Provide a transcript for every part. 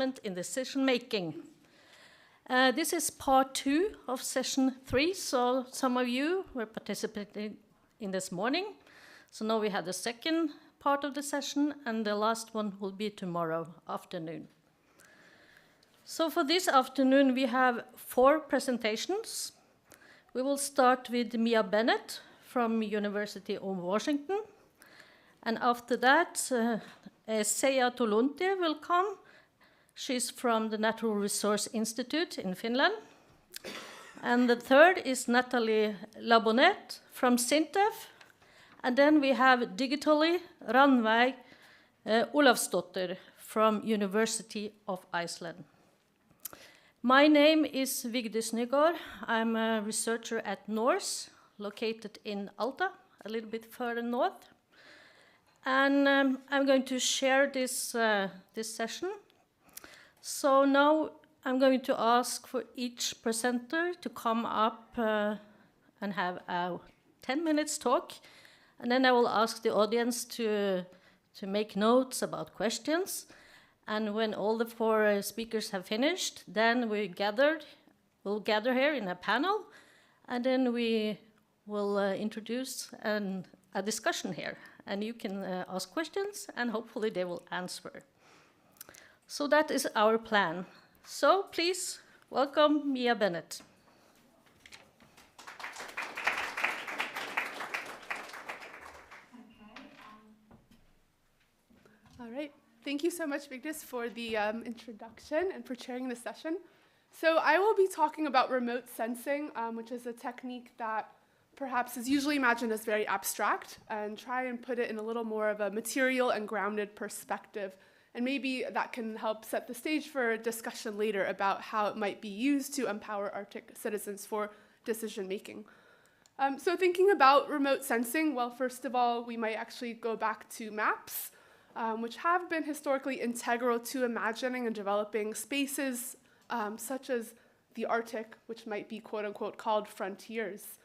in decision making. This is part 2 of session 3, so some of you were participating in this morning. So now we have the second part of the session, and the last one will be tomorrow afternoon. So for this afternoon, we have 4 presentations. We will start with Mia Bennett from University of Washington. And after that, Seija Toluntie will come. She's from the Natural Resource Institute in Finland. And the third is Nathalie Labonnet from SINTEF. And then we have digitally Rannveig Olavsdottir from University of Iceland. My name is Vigdis Nygaard. I'm a researcher at NORCE, located in Alta, a little bit further north. And I'm going to share this session. So now I'm going to ask for each presenter to come up and have a 10 minutes talk. And then I will ask the audience to make notes about questions. And when all the 4 speakers have finished, then we'll gather here in a panel. And then we will introduce a discussion here. And you can ask questions, and hopefully they will answer. So that is our plan. So please welcome Mia Bennett. All right. Thank you so much, Vigdis, for the introduction and for chairing the session. So I will be talking about remote sensing, which is a technique that perhaps is usually imagined as very abstract, and try and put it in a little more of a material and grounded perspective. And maybe that can help set the stage for a discussion later about how it might be used to empower Arctic citizens for decision making. So thinking about remote sensing, well, first of all, we might actually go back to maps, which have been historically integral to imagining and developing spaces such as the Arctic, which might be quote unquote called frontiers.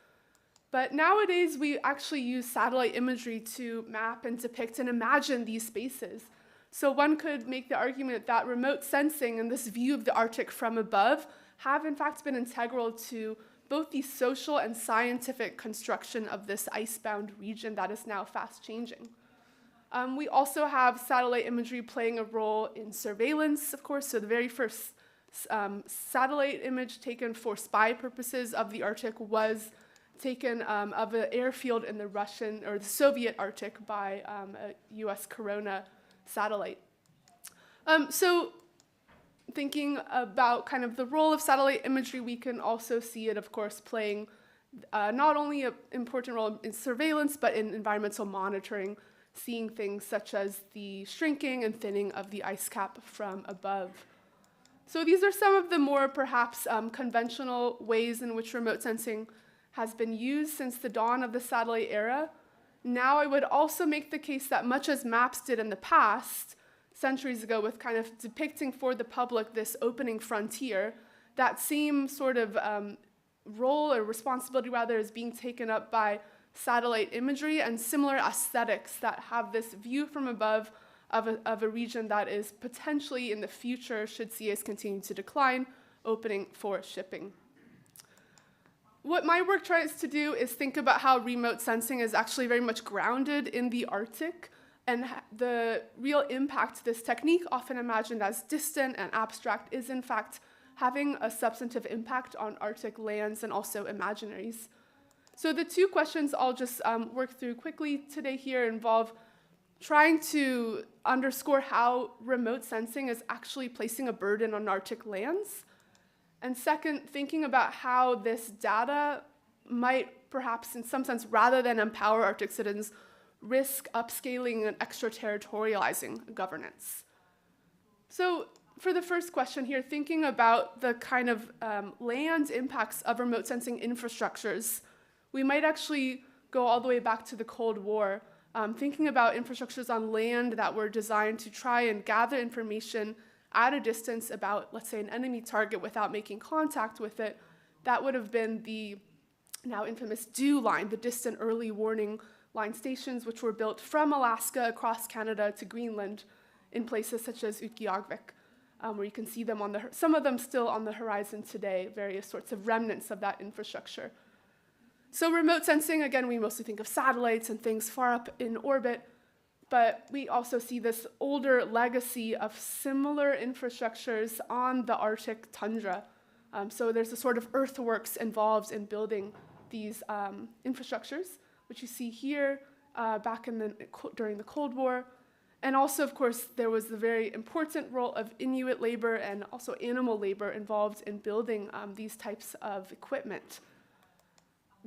But nowadays, we actually use satellite imagery to map and depict and imagine these spaces. So one could make the argument that remote sensing and this view of the Arctic from above have in fact been integral to both the social and scientific construction of this icebound region that is now fast changing. We also have satellite imagery playing a role in surveillance, of course. So the very first satellite image taken for spy purposes of the Arctic was taken of an airfield in the Russian or the Soviet Arctic by a US Corona satellite. So thinking about kind of the role of satellite imagery, we can also see it, of course, playing not only an important role in surveillance, but in environmental monitoring, seeing things such as the shrinking and thinning of the ice cap from above. So these are some of the more perhaps conventional ways in which remote sensing has been used since the dawn of the satellite era. Now I would also make the case that much as maps did in the past, centuries ago, with kind of depicting for the public this opening frontier, that same sort of role or responsibility rather is being taken up by satellite imagery and similar aesthetics that have this view from above of a region that is potentially in the future, should sea ice continue to decline, opening for shipping. What my work tries to do is think about how remote sensing is actually very much grounded in the Arctic, and the real impact this technique, often imagined as distant and abstract, is in fact having a substantive impact on Arctic lands and also imaginaries. So the 2 questions I'll just work through quickly today here involve trying to underscore how remote sensing is actually placing a burden on Arctic lands. And second, thinking about how this data might perhaps in some sense, rather than empower Arctic citizens, risk upscaling and extraterritorializing governance. So for the first question here, thinking about the kind of land impacts of remote sensing infrastructures, we might actually go all the way back to the Cold War, thinking about infrastructures on land that were designed to try and gather information at a distance about, let's say, an enemy target without making contact with it. That would have been the now infamous DEW line, the distant early warning line stations, which were built from Alaska across Canada to Greenland in places such as Utqiagvik. where you can see them some of them still on the horizon today, various sorts of remnants of that infrastructure. So remote sensing, again, we mostly think of satellites and things far up in orbit, but we also see this older legacy of similar infrastructures on the Arctic tundra. So there's a sort of earthworks involved in building these infrastructures, which you see here back during the Cold War. And also, of course, there was the very important role of Inuit labor and also animal labor involved in building these types of equipment.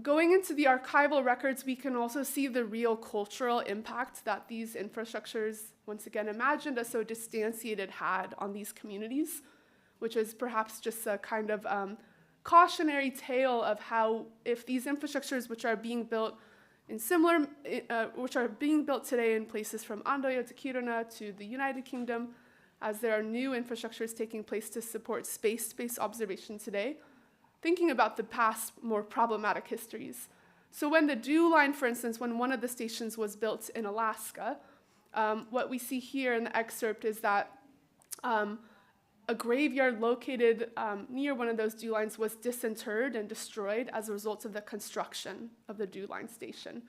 Going into the archival records, we can also see the real cultural impact that these infrastructures, once again imagined as so distantiated, had on these communities, which is perhaps just a kind of cautionary tale of how if these infrastructures which are being built which are being built today in places from Andoya to Kiruna to the United Kingdom, as there are new infrastructures taking place to support space-based observation today, thinking about the past more problematic histories. So when the Dew Line, for instance, when one of the stations was built in Alaska, what we see here in the excerpt is that a graveyard located near one of those Dew Lines was disinterred and destroyed as a result of the construction of the Dew Line station.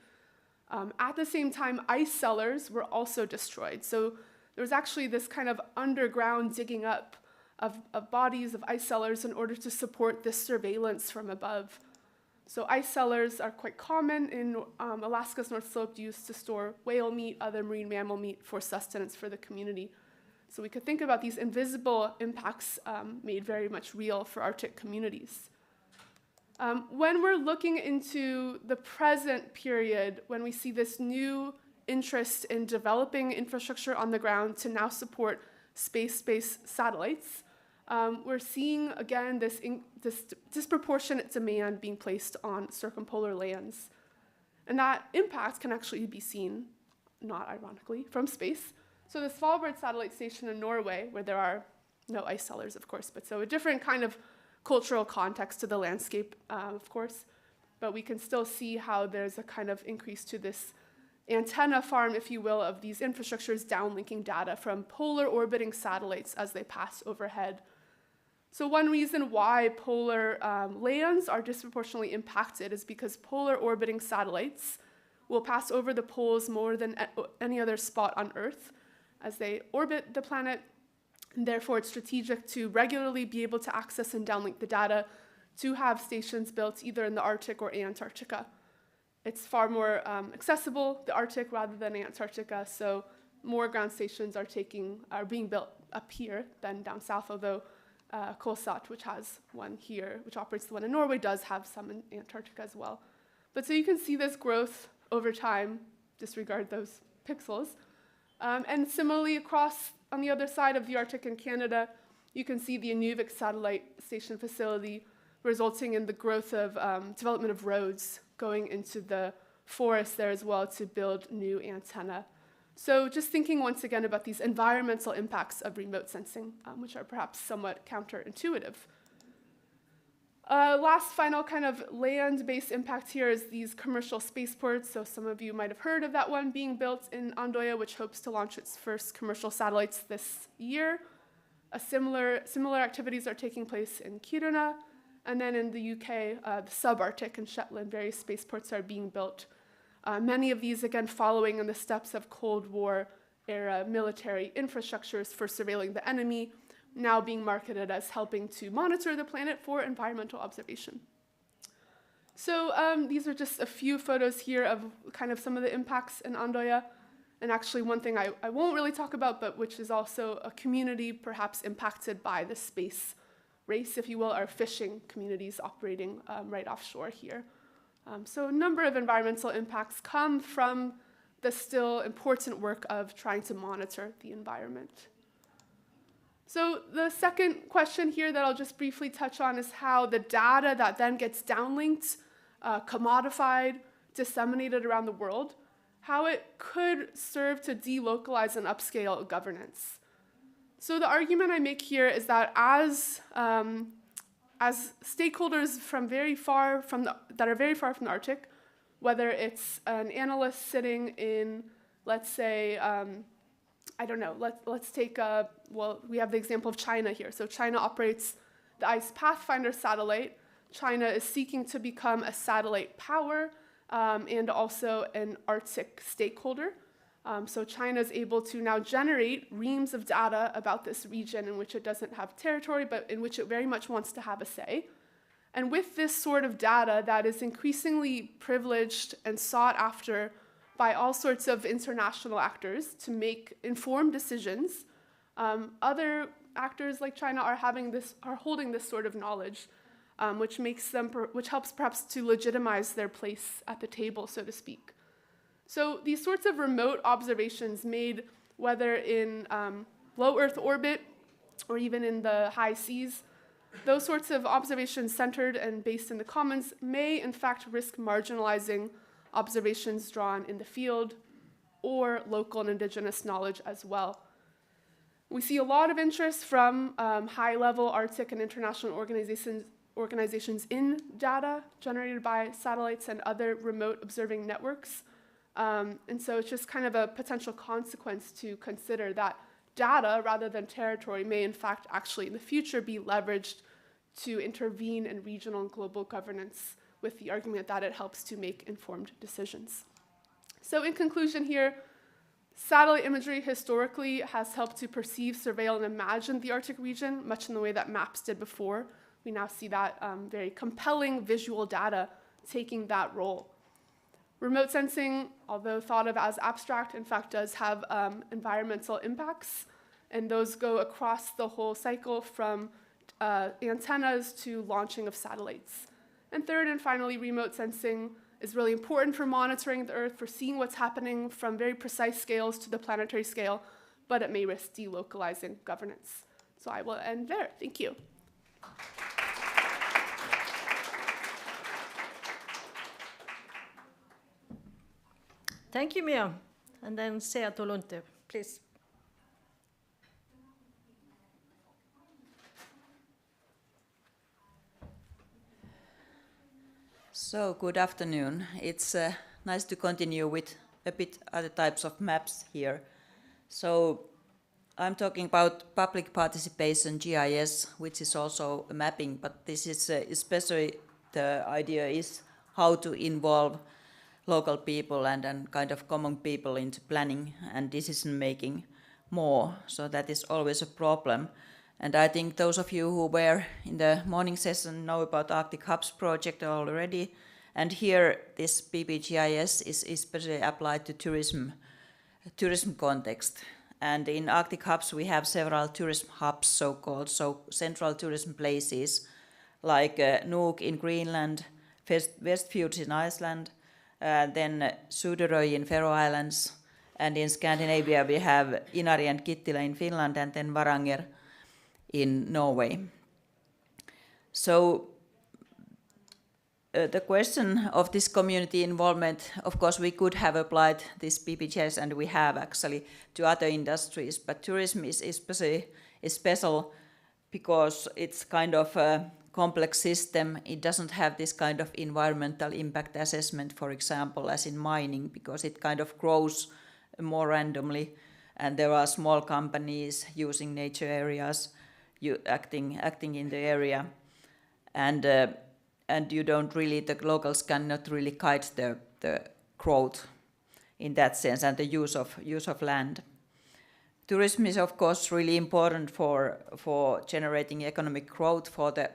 At the same time, ice cellars were also destroyed. So there was actually this kind of underground digging up of bodies of ice cellars in order to support this surveillance from above. So ice cellars are quite common in Alaska's North Slope, used to store whale meat, other marine mammal meat for sustenance for the community. So we could think about these invisible impacts made very much real for Arctic communities. When we're looking into the present period, when we see this new interest in developing infrastructure on the ground to now support space-based satellites, we're seeing, again, this disproportionate demand being placed on circumpolar lands. And that impact can actually be seen, not ironically, from space. So the Svalbard satellite station in Norway, where there are no ice cellars, of course, but so a different kind of cultural context to the landscape, of course, but we can still see how there's a kind of increase to this antenna farm, if you will, of these infrastructures downlinking data from polar orbiting satellites as they pass overhead. So one reason why polar lands are disproportionately impacted is because polar orbiting satellites will pass over the poles more than any other spot on Earth as they orbit the planet, and therefore it's strategic to regularly be able to access and downlink the data to have stations built either in the Arctic or Antarctica. It's far more accessible, the Arctic rather than Antarctica, so more ground stations are being built up here than down south, although Kolsat, which has one here, which operates the one in Norway, does have some in Antarctica as well. But so you can see this growth over time, disregard those pixels. And similarly, across on the other side of the Arctic in Canada, you can see the Inuvik satellite station facility resulting in the growth of development of roads going into the forest there as well to build new antenna. So just thinking once again about these environmental impacts of remote sensing, which are perhaps somewhat counterintuitive. Last final kind of land-based impact here is these commercial spaceports. So some of you might have heard of that one being built in Andoya, which hopes to launch its first commercial satellites this year. Similar activities are taking place in Kiruna. And then in the UK, the subarctic and Shetland, various spaceports are being built. Many of these, again, following in the steps of Cold War era military infrastructures for surveilling the enemy, now being marketed as helping to monitor the planet for environmental observation. So these are just a few photos here of kind of some of the impacts in Andoya. And actually one thing I won't really talk about, but which is also a community perhaps impacted by the space race, if you will, are fishing communities operating right offshore here. So a number of environmental impacts come from the still important work of trying to monitor the environment. So the second question here that I'll just briefly touch on is how the data that then gets downlinked, commodified, disseminated around the world, how it could serve to delocalize and upscale governance. So the argument I make here is that as stakeholders that are very far from the Arctic, whether it's an analyst sitting in, let's say, I don't know, let's take, we have the example of China here. So China operates the ICE Pathfinder satellite. China is seeking to become a satellite power and also an Arctic stakeholder. So China is able to now generate reams of data about this region in which it doesn't have territory, but in which it very much wants to have a say. And with this sort of data that is increasingly privileged and sought after by all sorts of international actors to make informed decisions, other actors like China are holding this sort of knowledge, which helps perhaps to legitimize their place at the table, so to speak. So these sorts of remote observations made, whether in low Earth orbit or even in the high seas, those sorts of observations centered and based in the commons may in fact risk marginalizing observations drawn in the field or local and indigenous knowledge as well. We see a lot of interest from high-level Arctic and international organizations in data generated by satellites and other remote observing networks. And so it's just kind of a potential consequence to consider that data, rather than territory, may in fact actually in the future be leveraged to intervene in regional and global governance with the argument that it helps to make informed decisions. So in conclusion here, satellite imagery historically has helped to perceive, surveil, and imagine the Arctic region, much in the way that maps did before. We now see that very compelling visual data taking that role. Remote sensing, although thought of as abstract, in fact does have environmental impacts, and those go across the whole cycle from antennas to launching of satellites. And third and finally, remote sensing is really important for monitoring the Earth, for seeing what's happening from very precise scales to the planetary scale, but it may risk delocalizing governance. So I will end there. Thank you. Thank you, Mia. And then Sea Tolunte, please. So, good afternoon. It's nice to continue with a bit other types of maps here. So, I'm talking about public participation GIS, which is also a mapping, but this is especially the idea is how to involve local people and kind of common people into planning and decision making more. So that is always a problem. And I think those of you who were in the morning session know about Arctic Hubs project already. And here this PPGIS is especially applied to tourism context. And in Arctic Hubs we have several tourism hubs, so-called, so central tourism places like Nuuk in Greenland, Westfjords in Iceland, then Suðuroy in Faroe Islands, and in Scandinavia we have Inari and Kittilä in Finland, and then Varanger in Norway. So the question of this community involvement, of course we could have applied this PPGIS, and we have actually, to other industries, but tourism is special because it's kind of a complex system. It doesn't have this kind of environmental impact assessment, for example, as in mining, because it kind of grows more randomly, and there are small companies using nature areas, acting in the area, and you don't really, the locals cannot really guide the growth in that sense and the use of land. Tourism is of course really important for generating economic growth for the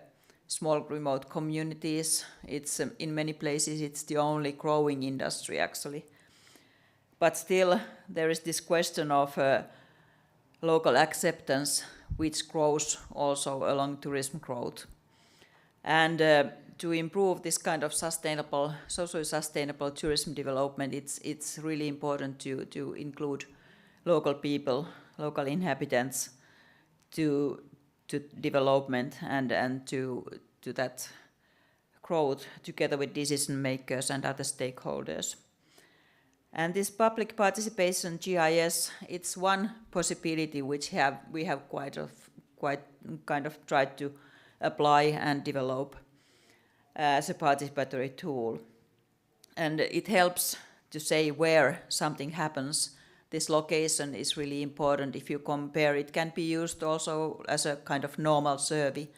small remote communities. It's in many places it's the only growing industry actually. But still there is this question of local acceptance, which grows also along tourism growth. And to improve this kind of sustainable, socially sustainable tourism development, it's really important to include local people, local inhabitants to development and to that growth together with decision makers and other stakeholders. And this public participation GIS, it's one possibility which we have quite kind of tried to apply and develop as a participatory tool. And it helps to say where something happens. this location is really important. If you compare, it can be used also as a kind of normal survey,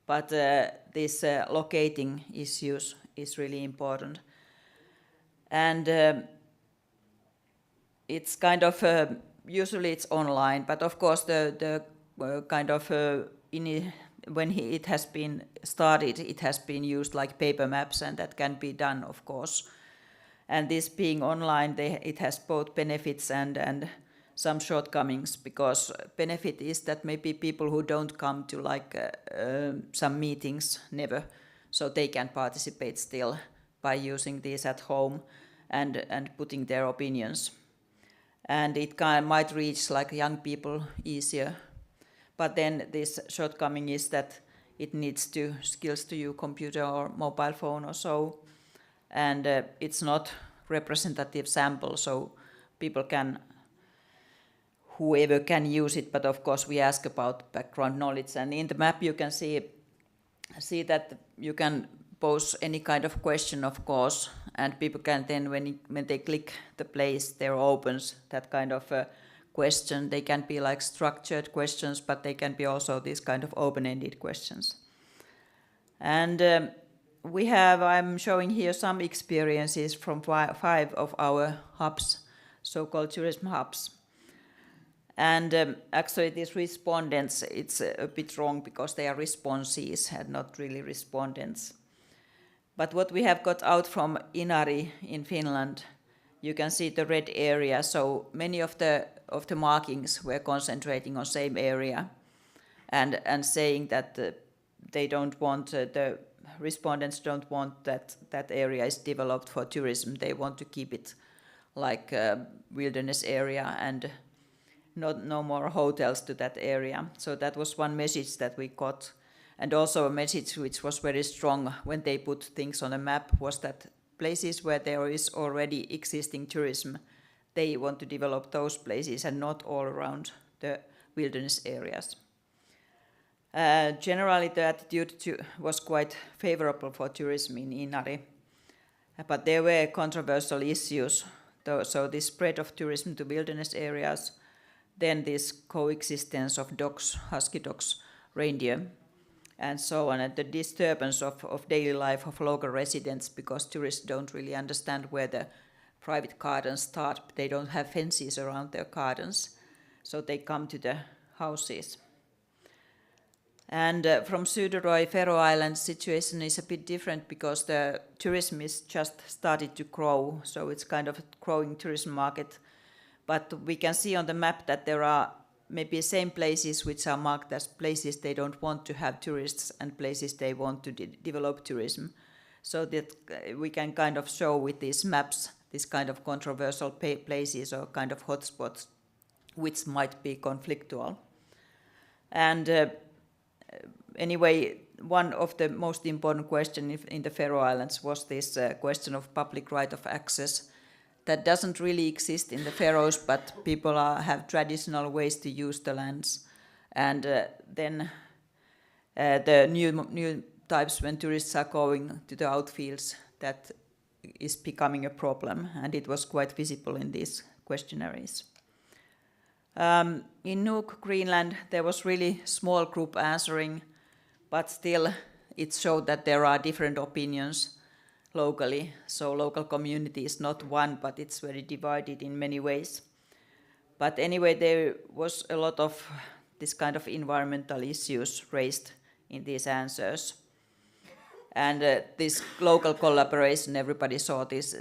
but this locating issues is really important. And it's kind of, usually it's online, but of course the kind of, it has been started, it has been used like paper maps, and that can be done, of course. And this being online, it has both benefits and some shortcomings, because benefit is that maybe people who don't come to like some meetings never, so they can participate still by using these at home and putting their opinions. And it might reach like young people easier. But then this shortcoming is that it needs skills to use computer or mobile phone or so. And it's not representative sample, so people whoever can use it, but of course we ask about background knowledge. And in the map you can see that you can pose any kind of question, of course, and people can then, when they click the place, there opens that kind of question. They can be like structured questions, but they can be also these kind of open-ended questions. And I'm showing here some experiences from 5 of our hubs, so-called tourism hubs. And actually these respondents, it's a bit wrong because they are responsees and not really respondents. But what we have got out from Inari in Finland, you can see the red area, so many of the markings were concentrating on same area and saying that they don't want, the respondents don't want that area is developed for tourism. They want to keep it like a wilderness area and no more hotels to that area. So that was one message that we got. And also a message which was very strong when they put things on a map was that places where there is already existing tourism, they want to develop those places and not all around the wilderness areas. Generally, the attitude was quite favorable for tourism in Inari, but there were controversial issues. So this spread of tourism to wilderness areas, then this coexistence of dogs, husky dogs, reindeer, and so on, and the disturbance of daily life of local residents, because tourists don't really understand where the private gardens start. They don't have fences around their gardens, so they come to the houses. And from Suðuroy, Faroe Islands, situation is a bit different because the tourism is just started to grow, so it's kind of a growing tourism market. But we can see on the map that there are maybe same places which are marked as places they don't want to have tourists and places they want to develop tourism. So that we can kind of show with these maps this kind of controversial places or kind of hotspots which might be conflictual. And anyway, one of the most important questions in the Faroe Islands was this question of public right of access. That doesn't really exist in the Faroes, but people have traditional ways to use the lands. And then the new types, when tourists are going to the outfields, that is becoming a problem, and it was quite visible in these questionnaires. In Nuuk, Greenland, there was really small group answering, but still it showed that there are different opinions locally. So local community is not one, but it's very divided in many ways. But anyway, there was a lot of this kind of environmental issues raised in these answers. And this local collaboration, everybody saw this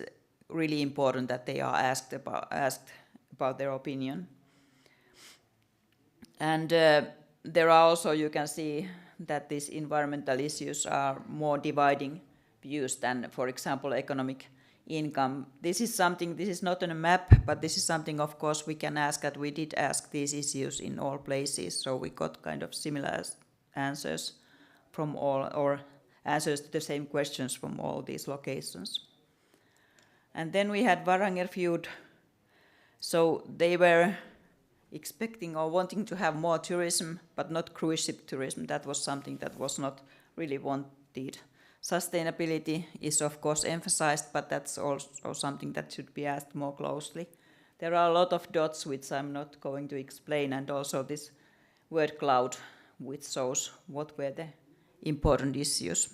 really important that they are asked about their opinion. And there are also, you can see that these environmental issues are more dividing views than, for example, economic income. This is not on a map, but this is something, of course, we can ask, and we did ask these issues in all places, so we got kind of similar answers from all, or answers to the same questions from all these locations. And then we had Varanger Fjord. So they were expecting or wanting to have more tourism, but not cruise ship tourism. That was something that was not really wanted. Sustainability is of course emphasized, but that's also something that should be asked more closely. there are a lot of dots which I'm not going to explain, and also this word cloud, which shows what were the important issues.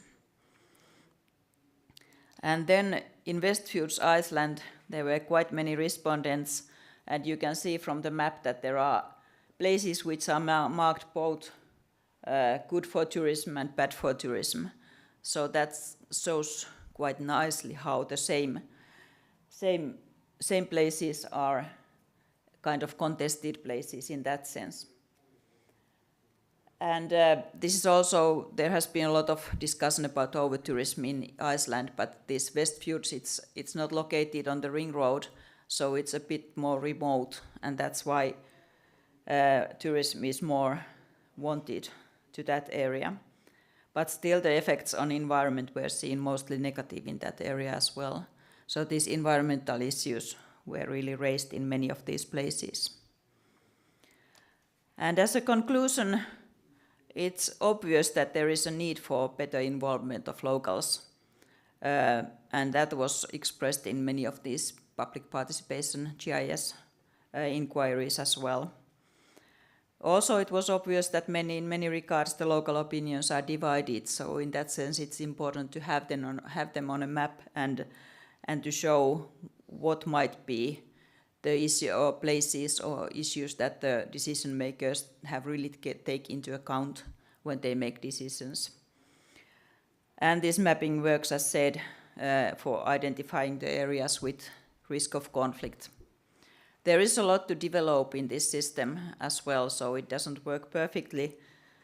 And then in Westfjords, Iceland, there were quite many respondents, and you can see from the map that there are places which are marked both good for tourism and bad for tourism. So that shows quite nicely how the same places are kind of contested places in that sense. And this is also, there has been a lot of discussion about over-tourism in Iceland, but this Westfjords, it's not located on the ring road, so it's a bit more remote, and that's why tourism is more wanted to that area. But still the effects on environment were seen mostly negative in that area as well. So these environmental issues were really raised in many of these places. And as a conclusion, it's obvious that there is a need for better involvement of locals, and that was expressed in many of these public participation GIS inquiries as well. Also, it was obvious that in many regards the local opinions are divided, so in that sense it's important to have them on a map and to show what might be the issue or places or issues that the decision makers have really take into account when they make decisions. And this mapping works, as said, for identifying the areas with risk of conflict. There is a lot to develop in this system as well, so it doesn't work perfectly,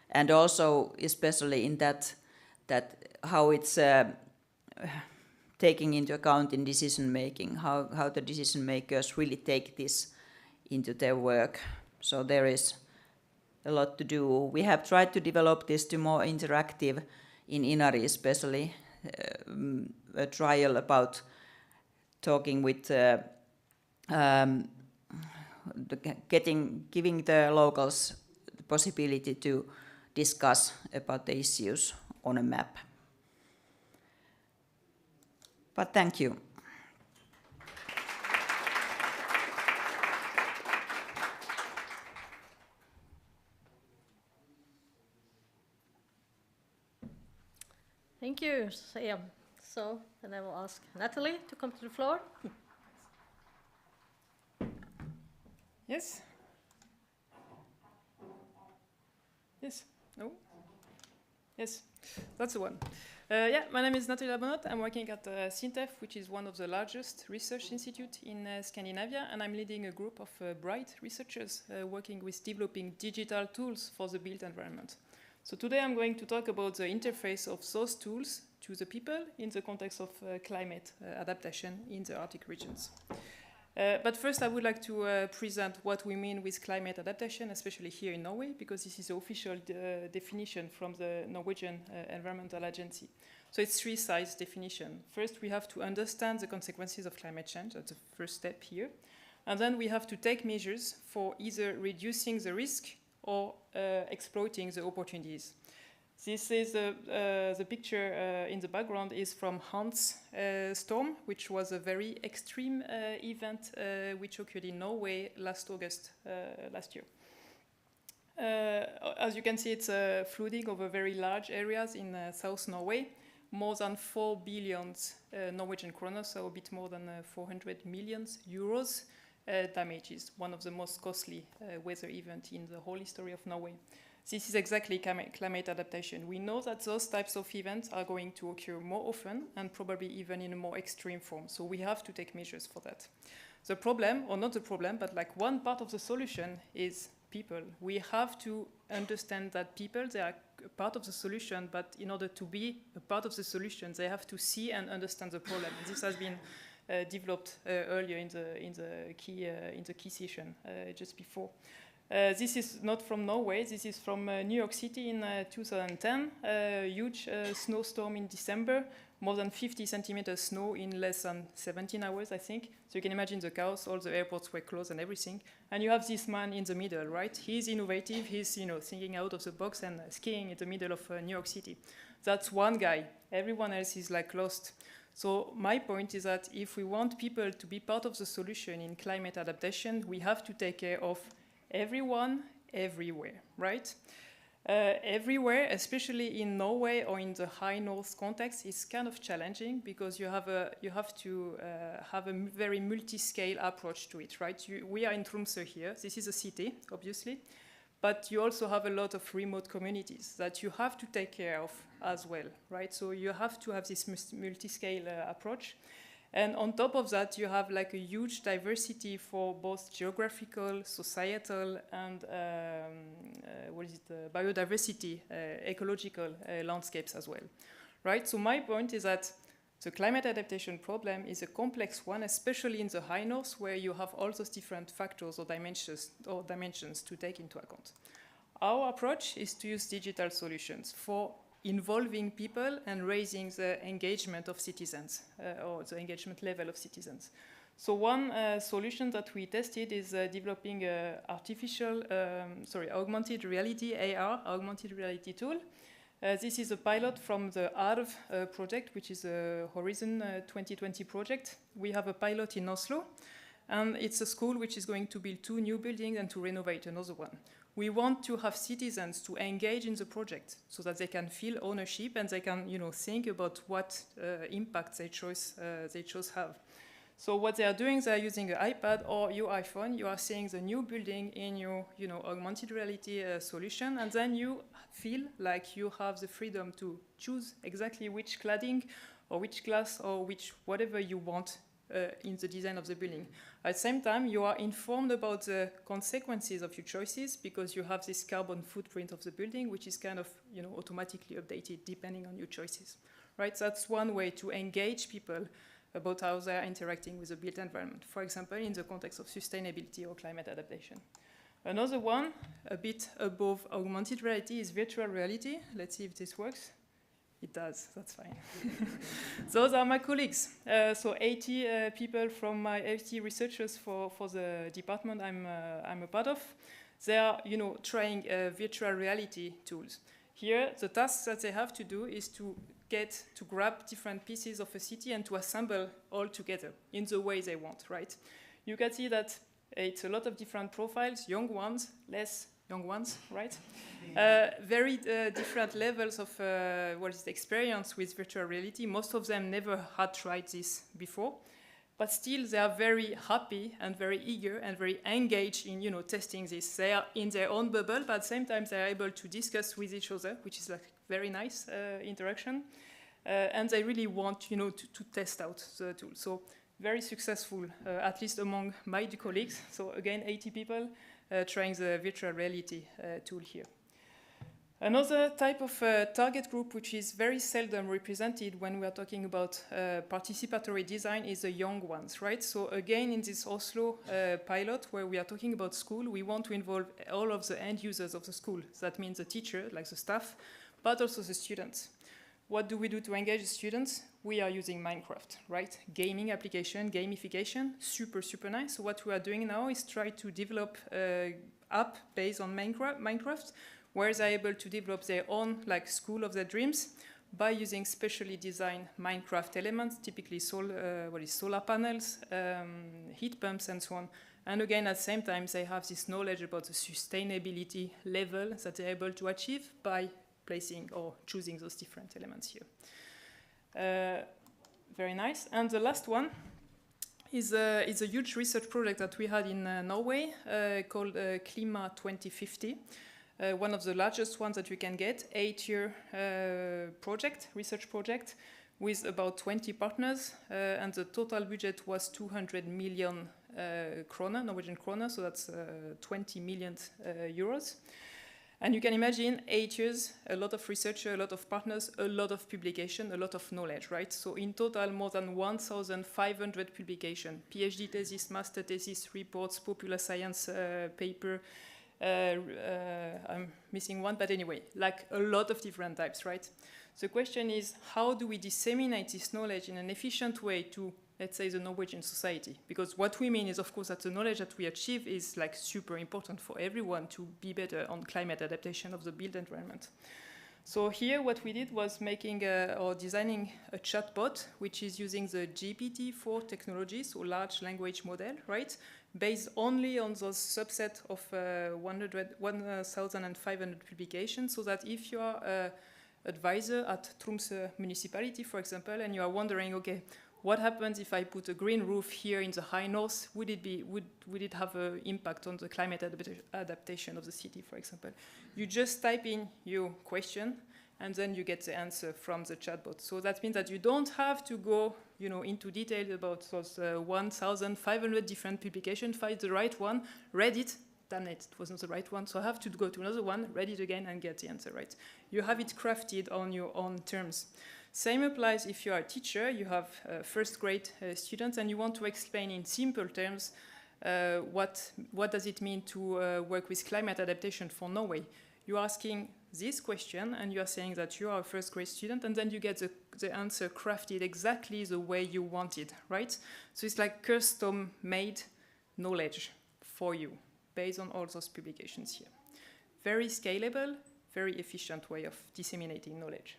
and also especially in that how it's taking into account in decision making, how the decision makers really take this into their work. So there is a lot to do. We have tried to develop this to more interactive in Inari, especially a trial about talking with giving the locals the possibility to discuss about the issues on a map. But thank you. Thank you, Sam. So, and I will ask Natalie to come to the floor. Yes? Yes? No? Yes, that's the one. Yeah, my name is Natalie Labonot. I'm working at SINTEF, which is one of the largest research institutes in Scandinavia, and I'm leading a group of bright researchers working with developing digital tools for the built environment. So today I'm going to talk about the interface of those tools to the people in the context of climate adaptation in the Arctic regions. But first I would like to present what we mean with climate adaptation, especially here in Norway, because this is the official definition from the Norwegian Environmental Agency. So it's three-sides definition. First, we have to understand the consequences of climate change. That's the first step here. And then we have to take measures for either reducing the risk or exploiting the opportunities. This is the picture in the background is from Hans storm, which was a very extreme event which occurred in Norway last August last year. As you can see, it's flooding over very large areas in South Norway. More than 4 billion Norwegian kroner, so a bit more than 400 million euros damages, one of the most costly weather events in the whole history of Norway. This is exactly climate adaptation. We know that those types of events are going to occur more often and probably even in a more extreme form. So we have to take measures for that. The problem, or not the problem, but like one part of the solution is people. We have to understand that people, they are part of the solution, but in order to be a part of the solution, they have to see and understand the problem. And this has been developed earlier in the key session just before. This is not from Norway. This is from New York City in 2010. A huge snowstorm in December, more than 50 centimeters snow in less than 17 hours, I think. So you can imagine the chaos. All the airports were closed and everything. And you have this man in the middle, right? He's innovative. He's, thinking out of the box and skiing in the middle of New York City. That's one guy. Everyone else is like lost. So my point is that if we want people to be part of the solution in climate adaptation, we have to take care of everyone, everywhere, right? Everywhere, especially in Norway or in the high north context, is kind of challenging because you have to have a very multi-scale approach to it, right? We are in Tromsø here. This is a city, obviously, but you also have a lot of remote communities that you have to take care of as well, right? So you have to have this multi-scale approach. And on top of that, you have like a huge diversity for both geographical, societal, and biodiversity, ecological landscapes as well, right? So my point is that the climate adaptation problem is a complex one, especially in the high north, where you have all those different factors or dimensions to take into account. Our approach is to use digital solutions for involving people and raising the engagement of citizens, or the engagement level of citizens. So one solution that we tested is developing augmented reality, AR, augmented reality tool. This is a pilot from the ARV project, which is a Horizon 2020 project. We have a pilot in Oslo, and it's a school which is going to build 2 new buildings and to renovate another one. We want to have citizens to engage in the project so that they can feel ownership and they can, think about what impact their choice have. So what they are doing, they are using an iPad or your iPhone. You are seeing the new building in your, augmented reality solution, and then you feel like you have the freedom to choose exactly which cladding or which glass or which whatever you want in the design of the building. At the same time, you are informed about the consequences of your choices because you have this carbon footprint of the building, which is kind of, automatically updated depending on your choices, right? So that's one way to engage people about how they are interacting with the built environment, for example, in the context of sustainability or climate adaptation. Another one, a bit above augmented reality, is virtual reality. Let's see if this works. It does, that's fine. Those are my colleagues. So 80 people from my 80 researchers for the department I'm a part of. They are, trying virtual reality tools. Here, the task that they have to do is to grab different pieces of a city and to assemble all together in the way they want, right? You can see that it's a lot of different profiles, young ones, less young ones, right? Very different levels of experience with virtual reality. Most of them never had tried this before, but still they are very happy and very eager and very engaged in testing this. They are in their own bubble, but at the same time they are able to discuss with each other, which is like very nice interaction, and they really want to test out the tool. So very successful, at least among my colleagues. So again, 80 people trying the virtual reality tool here. Another type of target group which is very seldom represented when we are talking about participatory design is the young ones, right? So again, in this Oslo pilot where we are talking about school, we want to involve all of the end users of the school. So that means the teacher, like the staff, but also the students. What do we do to engage the students? We are using Minecraft, right? Gaming application, gamification, super, super nice. So what we are doing now is try to develop an app based on Minecraft, where they're able to develop their own school of their dreams by using specially designed Minecraft elements, typically solar panels, heat pumps, and so on. And again, at the same time, they have this knowledge about the sustainability level that they're able to achieve by placing or choosing those different elements here. Very nice. And the last one is a huge research project that we had in Norway called Klima 2050. One of the largest ones that we can get, 8-year research project with about 20 partners, and the total budget was 200 million Norwegian kroner, so that's 20 million euros. And you can imagine 8 years, a lot of researchers, a lot of partners, a lot of publication, a lot of knowledge, right? So in total, more than 1,500 publications, PhD thesis, master thesis, reports, popular science paper. I'm missing one, but anyway, a lot of different types, right? The question is, how do we disseminate this knowledge in an efficient way to, let's say, the Norwegian society? Because what we mean is, of course, that the knowledge that we achieve is super important for everyone to be better on climate adaptation of the built environment. So here what we did was making or designing a chatbot which is using the GPT-4 technology, so large language model, right? Based only on those subset of 1,500 publications, so that if you are an advisor at Tromsø municipality, for example, and you are wondering, okay, what happens if I put a green roof here in the high north? Would it have an impact on the climate adaptation of the city, for example? You just type in your question, and then you get the answer from the chatbot. So that means that you don't have to go, into detail about those 1,500 different publications. Find the right one, read it. Damn it was not the right one. So I have to go to another one, read it again, and get the answer right. You have it crafted on your own terms. Same applies if you are a teacher, you have first grade students, and you want to explain in simple terms what does it mean to work with climate adaptation for Norway. You're asking this question, and you are saying that you are a first grade student, and then you get the answer crafted exactly the way you want it, right? So it's like custom-made knowledge for you, based on all those publications here. Very scalable, very efficient way of disseminating knowledge.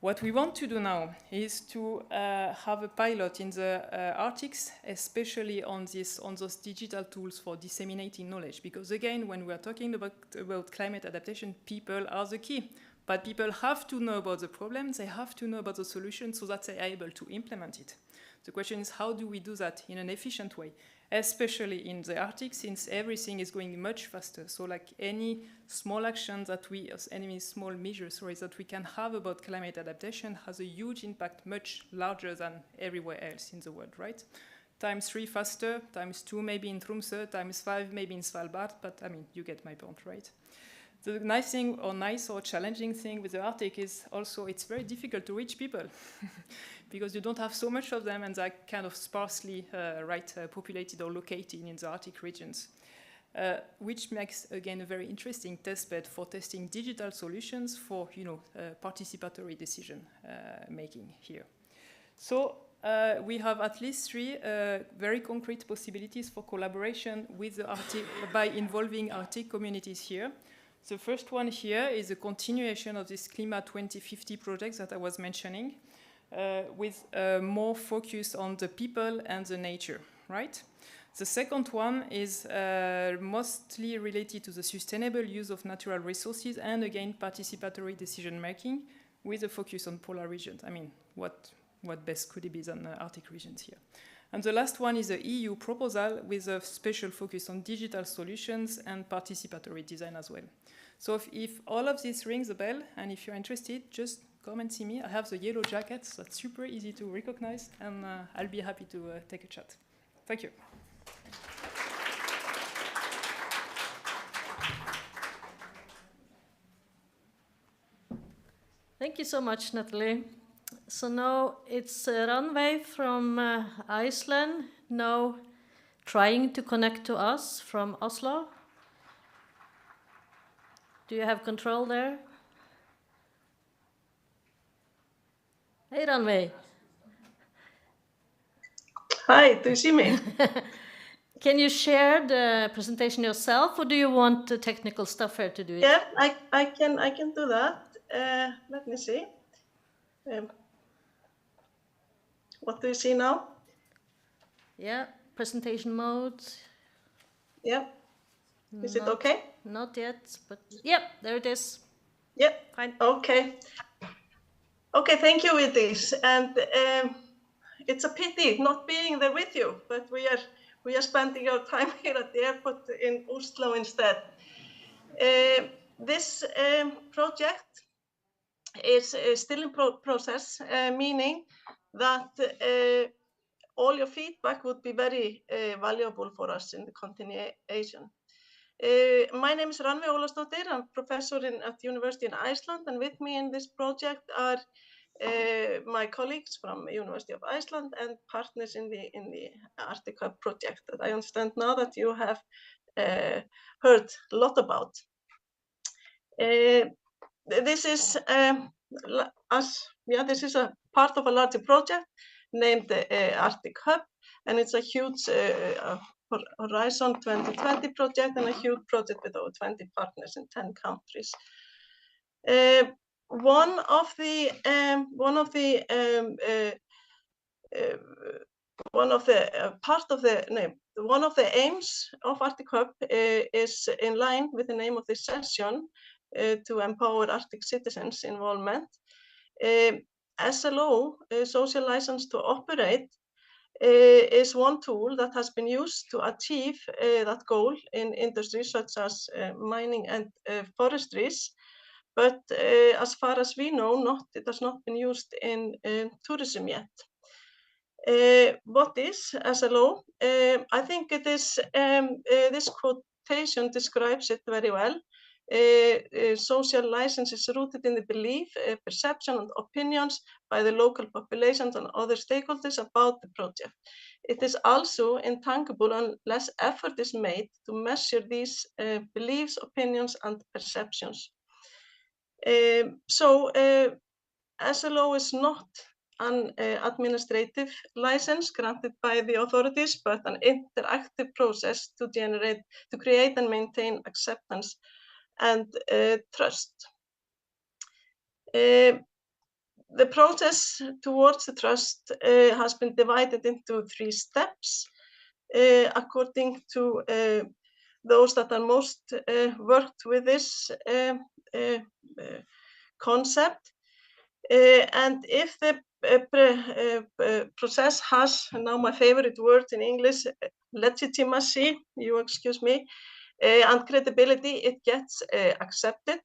What we want to do now is to have a pilot in the Arctics, especially on those digital tools for disseminating knowledge. Because again, when we are talking about climate adaptation, people are the key. But people have to know about the problems, they have to know about the solutions so that they are able to implement it. The question is, how do we do that in an efficient way? Especially in the Arctic, since everything is going much faster. So like any small action that any small measures that we can have about climate adaptation has a huge impact, much larger than everywhere else in the world, right? ×3 faster, ×2 maybe in Tromsø, ×5 maybe in Svalbard, but I mean, you get my point, right? The nice or challenging thing with the Arctic is also it's very difficult to reach people because you don't have so much of them and they're kind of sparsely populated or located in the Arctic regions, which makes, again, a very interesting testbed for testing digital solutions for, participatory decision making here. So we have at least 3 very concrete possibilities for collaboration with the Arctic by involving Arctic communities here. The first one here is a continuation of this Klima 2050 project that I was mentioning, with more focus on the people and the nature, right? The second one is mostly related to the sustainable use of natural resources and, again, participatory decision-making with a focus on polar regions. I mean, what best could it be than Arctic regions here? And the last one is the EU proposal with a special focus on digital solutions and participatory design as well. So if all of this rings a bell, and if you're interested, just come and see me. I have the yellow jackets, that's super easy to recognize, and I'll be happy to take a chat. Thank you. Thank you so much, Natalie. So now it's Rannveig from Iceland, now trying to connect to us from Oslo. Do you have control there? Hey, Rannveig. Hi, do you see me? Can you share the presentation yourself, or do you want the technical stuff here to do it? Yeah, I can do that. Let me see. What do you see now? Yeah, presentation mode. Yeah. Is it okay? Not yet, but yep, there it is. Yep. Fine. Okay. Okay, thank you, Vigdís. And it's a pity not being there with you, but we are spending our time here at the airport in Oslo instead. This project is still in process, meaning that all your feedback would be very valuable for us in the continuation. My name is Rannveig Ólafsdóttir. I'm professor at the University in Iceland, and with me in this project are my colleagues from the University of Iceland and partners in the Arctic Hub project that I understand now that you have heard a lot about. This is this is a part of a larger project named the Arctic Hub, and it's a huge Horizon 2020 project and a huge project with over 20 partners in 10 countries. One of the aims of Arctic Hub is in line with the name of this session, to empower Arctic citizens' involvement. SLO, Social License to Operate, is one tool that has been used to achieve that goal in industries such as mining and forestries. But as far as we know, it has not been used in tourism yet. What is SLO? I think it is, this quotation describes it very well. Social license is rooted in the belief, perception, and opinions by the local populations and other stakeholders about the project. It is also intangible unless effort is made to measure these beliefs, opinions, and perceptions. SLO is not an administrative license granted by the authorities, but an interactive process to create and maintain acceptance and trust. The process towards the trust has been divided into 3 steps, according to those that are most worked with this concept. And if the process has, now my favorite word in English, legitimacy, you excuse me, and credibility, it gets accepted.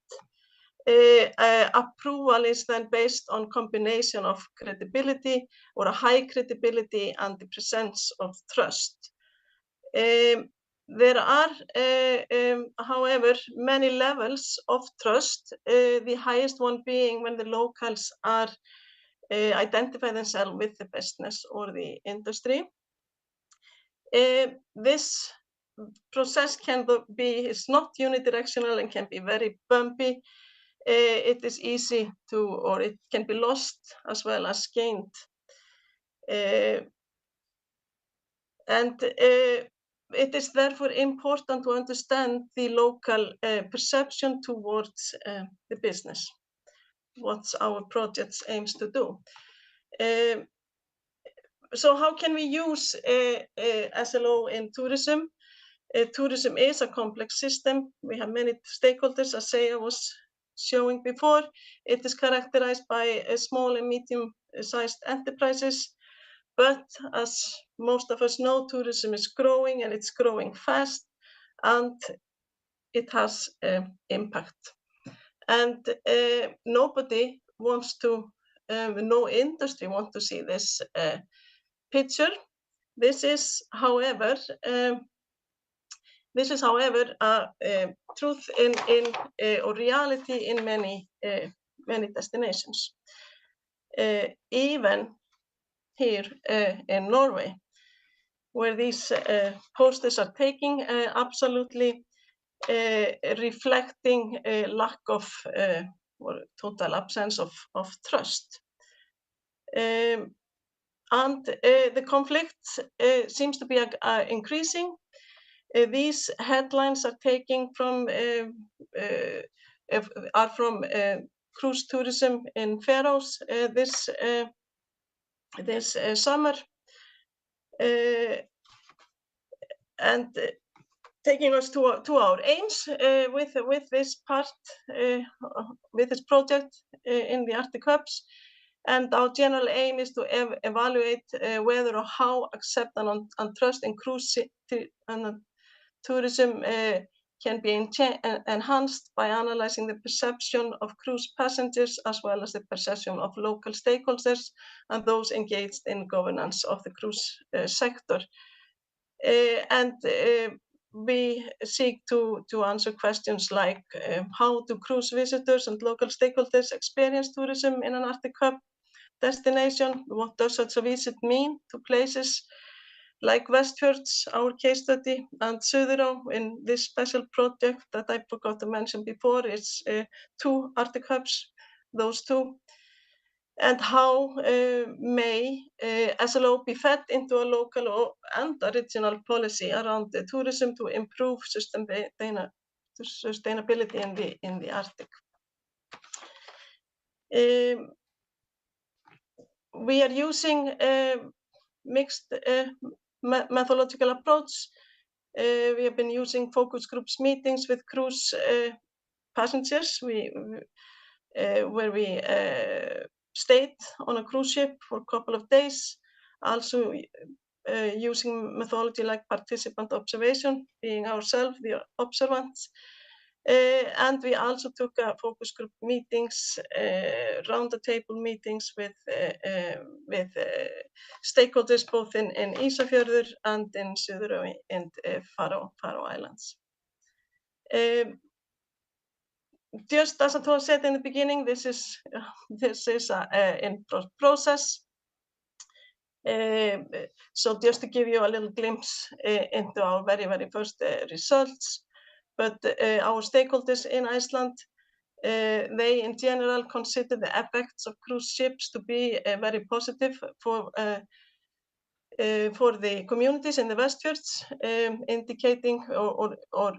Approval is then based on combination of credibility or a high credibility and the presence of trust. There are, however, many levels of trust, the highest one being when the locals are identify themselves with the business or the industry. This process is not unidirectional and can be very bumpy. It is easy to, or it can be lost as well as gained. It is therefore important to understand the local perception towards the business, what our project aims to do. So how can we use SLO in tourism? Tourism is a complex system. We have many stakeholders, as Seija was showing before. It is characterized by small and medium-sized enterprises. But as most of us know, tourism is growing and it's growing fast, and it has impact. And nobody wants to, no industry wants to see this picture. This is, however, a truth or reality in many destinations. Even here in Norway, where these posters are taking, absolutely reflecting a lack of or total absence of trust. And the conflict seems to be increasing. These headlines are taking from cruise tourism in Faroes this summer, and taking us to our aims with this part, with this project in the Arctic Hubs. And our general aim is to evaluate whether or how acceptance and trust in cruise and tourism can be enhanced by analyzing the perception of cruise passengers as well as the perception of local stakeholders and those engaged in governance of the cruise sector. We seek to answer questions like how do cruise visitors and local stakeholders experience tourism in an Arctic Hub destination? What does such a visit mean to places like Westfjords, our case study, and Suðurá in this special project that I forgot to mention before? It's 2 Arctic Hubs, those 2. And how may SLO be fed into a local and a regional policy around the tourism to improve sustainability in the Arctic? We are using mixed methodological approach. We have been using focus groups meetings with cruise passengers. Where we stayed on a cruise ship for a couple of days. Also using methodology like participant observation, being ourselves the observants. And we also took focus group meetings, round the table meetings with stakeholders both in Ísafjörður and in Suðuroy and Faroe Islands. Just as I said in the beginning, this is in process. So just to give you a little glimpse into our very first results, but our stakeholders in Iceland, they in general consider the effects of cruise ships to be very positive for the communities in the Westfjords, indicating or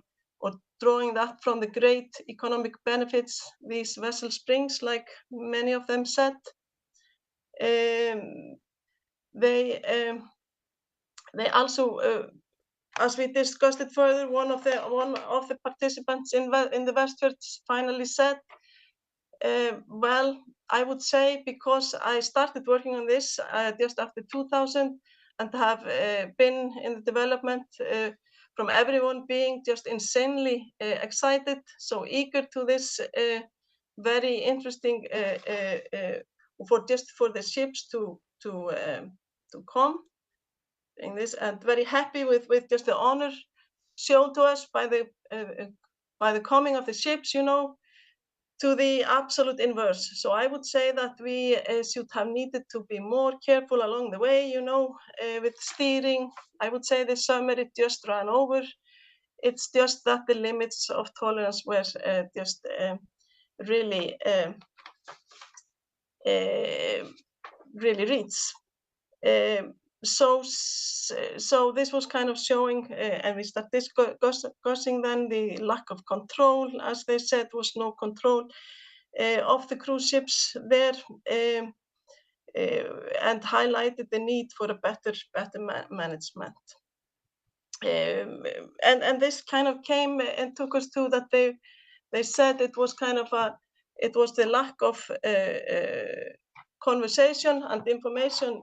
drawing that from the great economic benefits these vessels brings, like many of them said. They also, as we discussed it further, one of the participants in the Westfjords finally said, well, I would say, because I started working on this just after 2000 and have been in the development from everyone being just insanely excited, so eager to this very interesting for the ships to come in this, and very happy with just the honor shown to us by the coming of the ships, you know, to the absolute inverse. So I would say that we should have needed to be more careful along the way, you know, with steering. I would say this summer it just ran over. It's just that the limits of tolerance were just really reached. So this was kind of showing, and we started discussing then the lack of control, as they said, was no control of the cruise ships there, and highlighted the need for a better management. And this kind of came and took us to that they said it was kind of it was the lack of conversation and information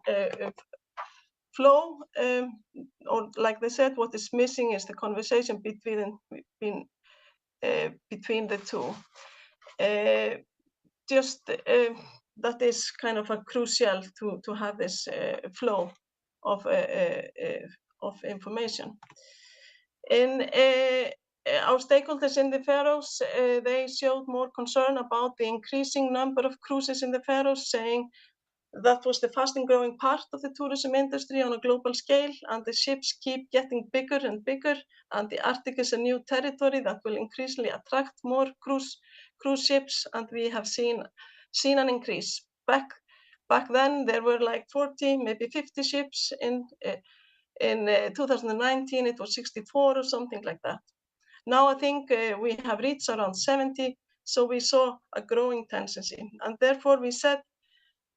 flow, or like they said, what is missing is the conversation between the two. That is kind of a crucial to have this flow of information. In our stakeholders in the Faroes, they showed more concern about the increasing number of cruises in the Faroes, saying that was the fastest growing part of the tourism industry on a global scale, and the ships keep getting bigger and bigger, and the Arctic is a new territory that will increasingly attract more cruise ships, and we have seen an increase. Back then there were like 40, maybe 50 ships. In 2019 it was 64 or something like that. Now I think we have reached around 70, so we saw a growing tendency, and therefore we said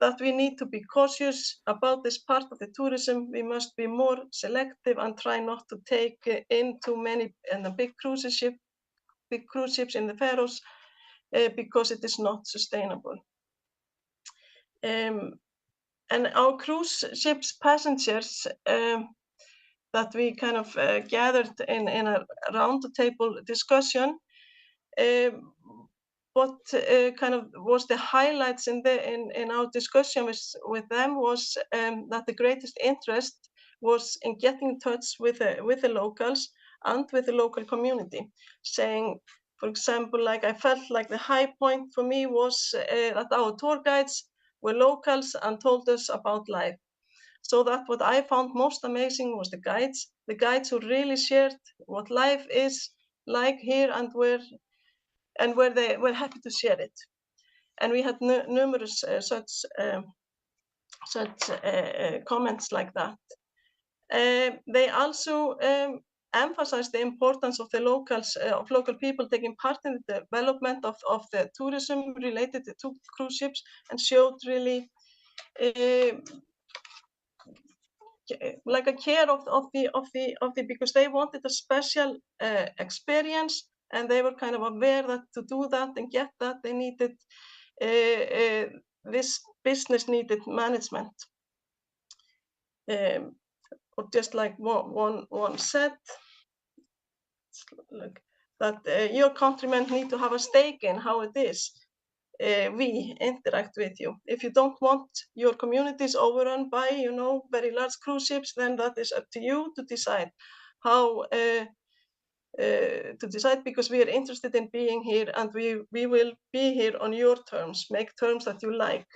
that we need to be cautious about this part of the tourism. We must be more selective and try not to take in too many big cruise ships in the Faroes, because it is not sustainable. And our cruise ships passengers that we kind of gathered in a round the table discussion, what kind of was the highlights in our discussion with them was that the greatest interest was in getting in touch with the locals and with the local community, saying, for example, like I felt like the high point for me was that our tour guides were locals and told us about life. So that what I found most amazing was the guides who really shared what life is like here and where they were happy to share it. And we had numerous such comments like that. They also emphasize the importance of the locals, of local people taking part in the development of the tourism related to cruise ships, and showed really like a care of the because they wanted a special experience, and they were kind of aware that to do that and get that they needed this business needed management. Or just like one said, like that your countrymen need to have a stake in how it is we interact with you. If you don't want your communities overrun by, you know, very large cruise ships, then that is up to you to decide how to decide, because we are interested in being here, and we will be here on your terms, make terms that you like.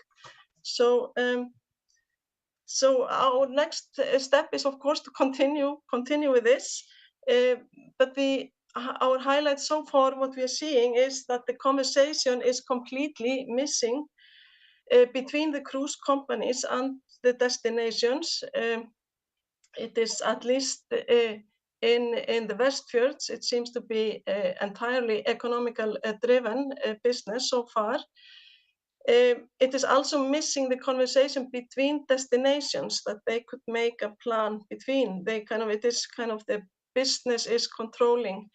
So so our next step is, of course, to continue with this, but our highlight so far, what we are seeing is that the conversation is completely missing between the cruise companies and the destinations. It is at least in the Westfjords, it seems to be entirely economical driven business so far. It is also missing the conversation between destinations, that they could make a plan between. It is kind of the business is controlling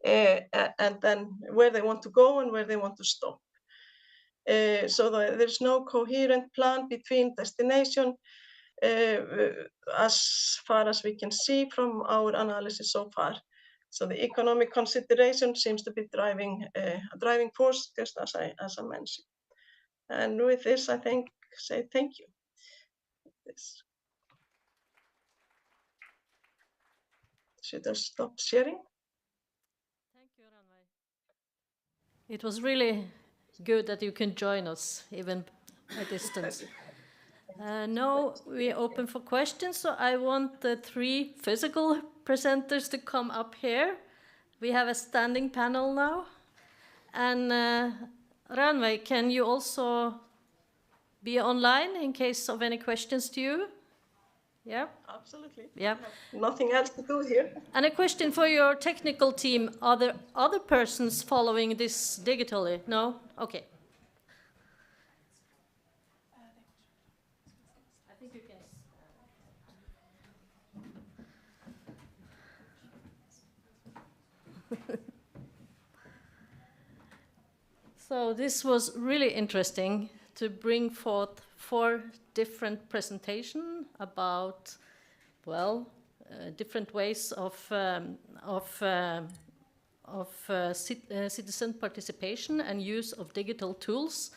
and then where they want to go and where they want to stop. So there's no coherent plan between destination as far as we can see from our analysis so far. So the economic consideration seems to be a driving force, just as I mentioned. And with this, I say thank you. Should I stop sharing? Thank you, Rannveig. It was really good that you can join us, even at distance. Now we open for questions, so I want the 3 physical presenters to come up here. We have a standing panel now. And Rannveig, can you also be online in case of any questions to you? Yeah? Absolutely. Yeah. Nothing else to do here. And a question for your technical team. Are there other persons following this digitally? No? Okay. I think you can. So this was really interesting to bring forth 4 different presentations about, well, different ways of citizen participation and use of digital tools.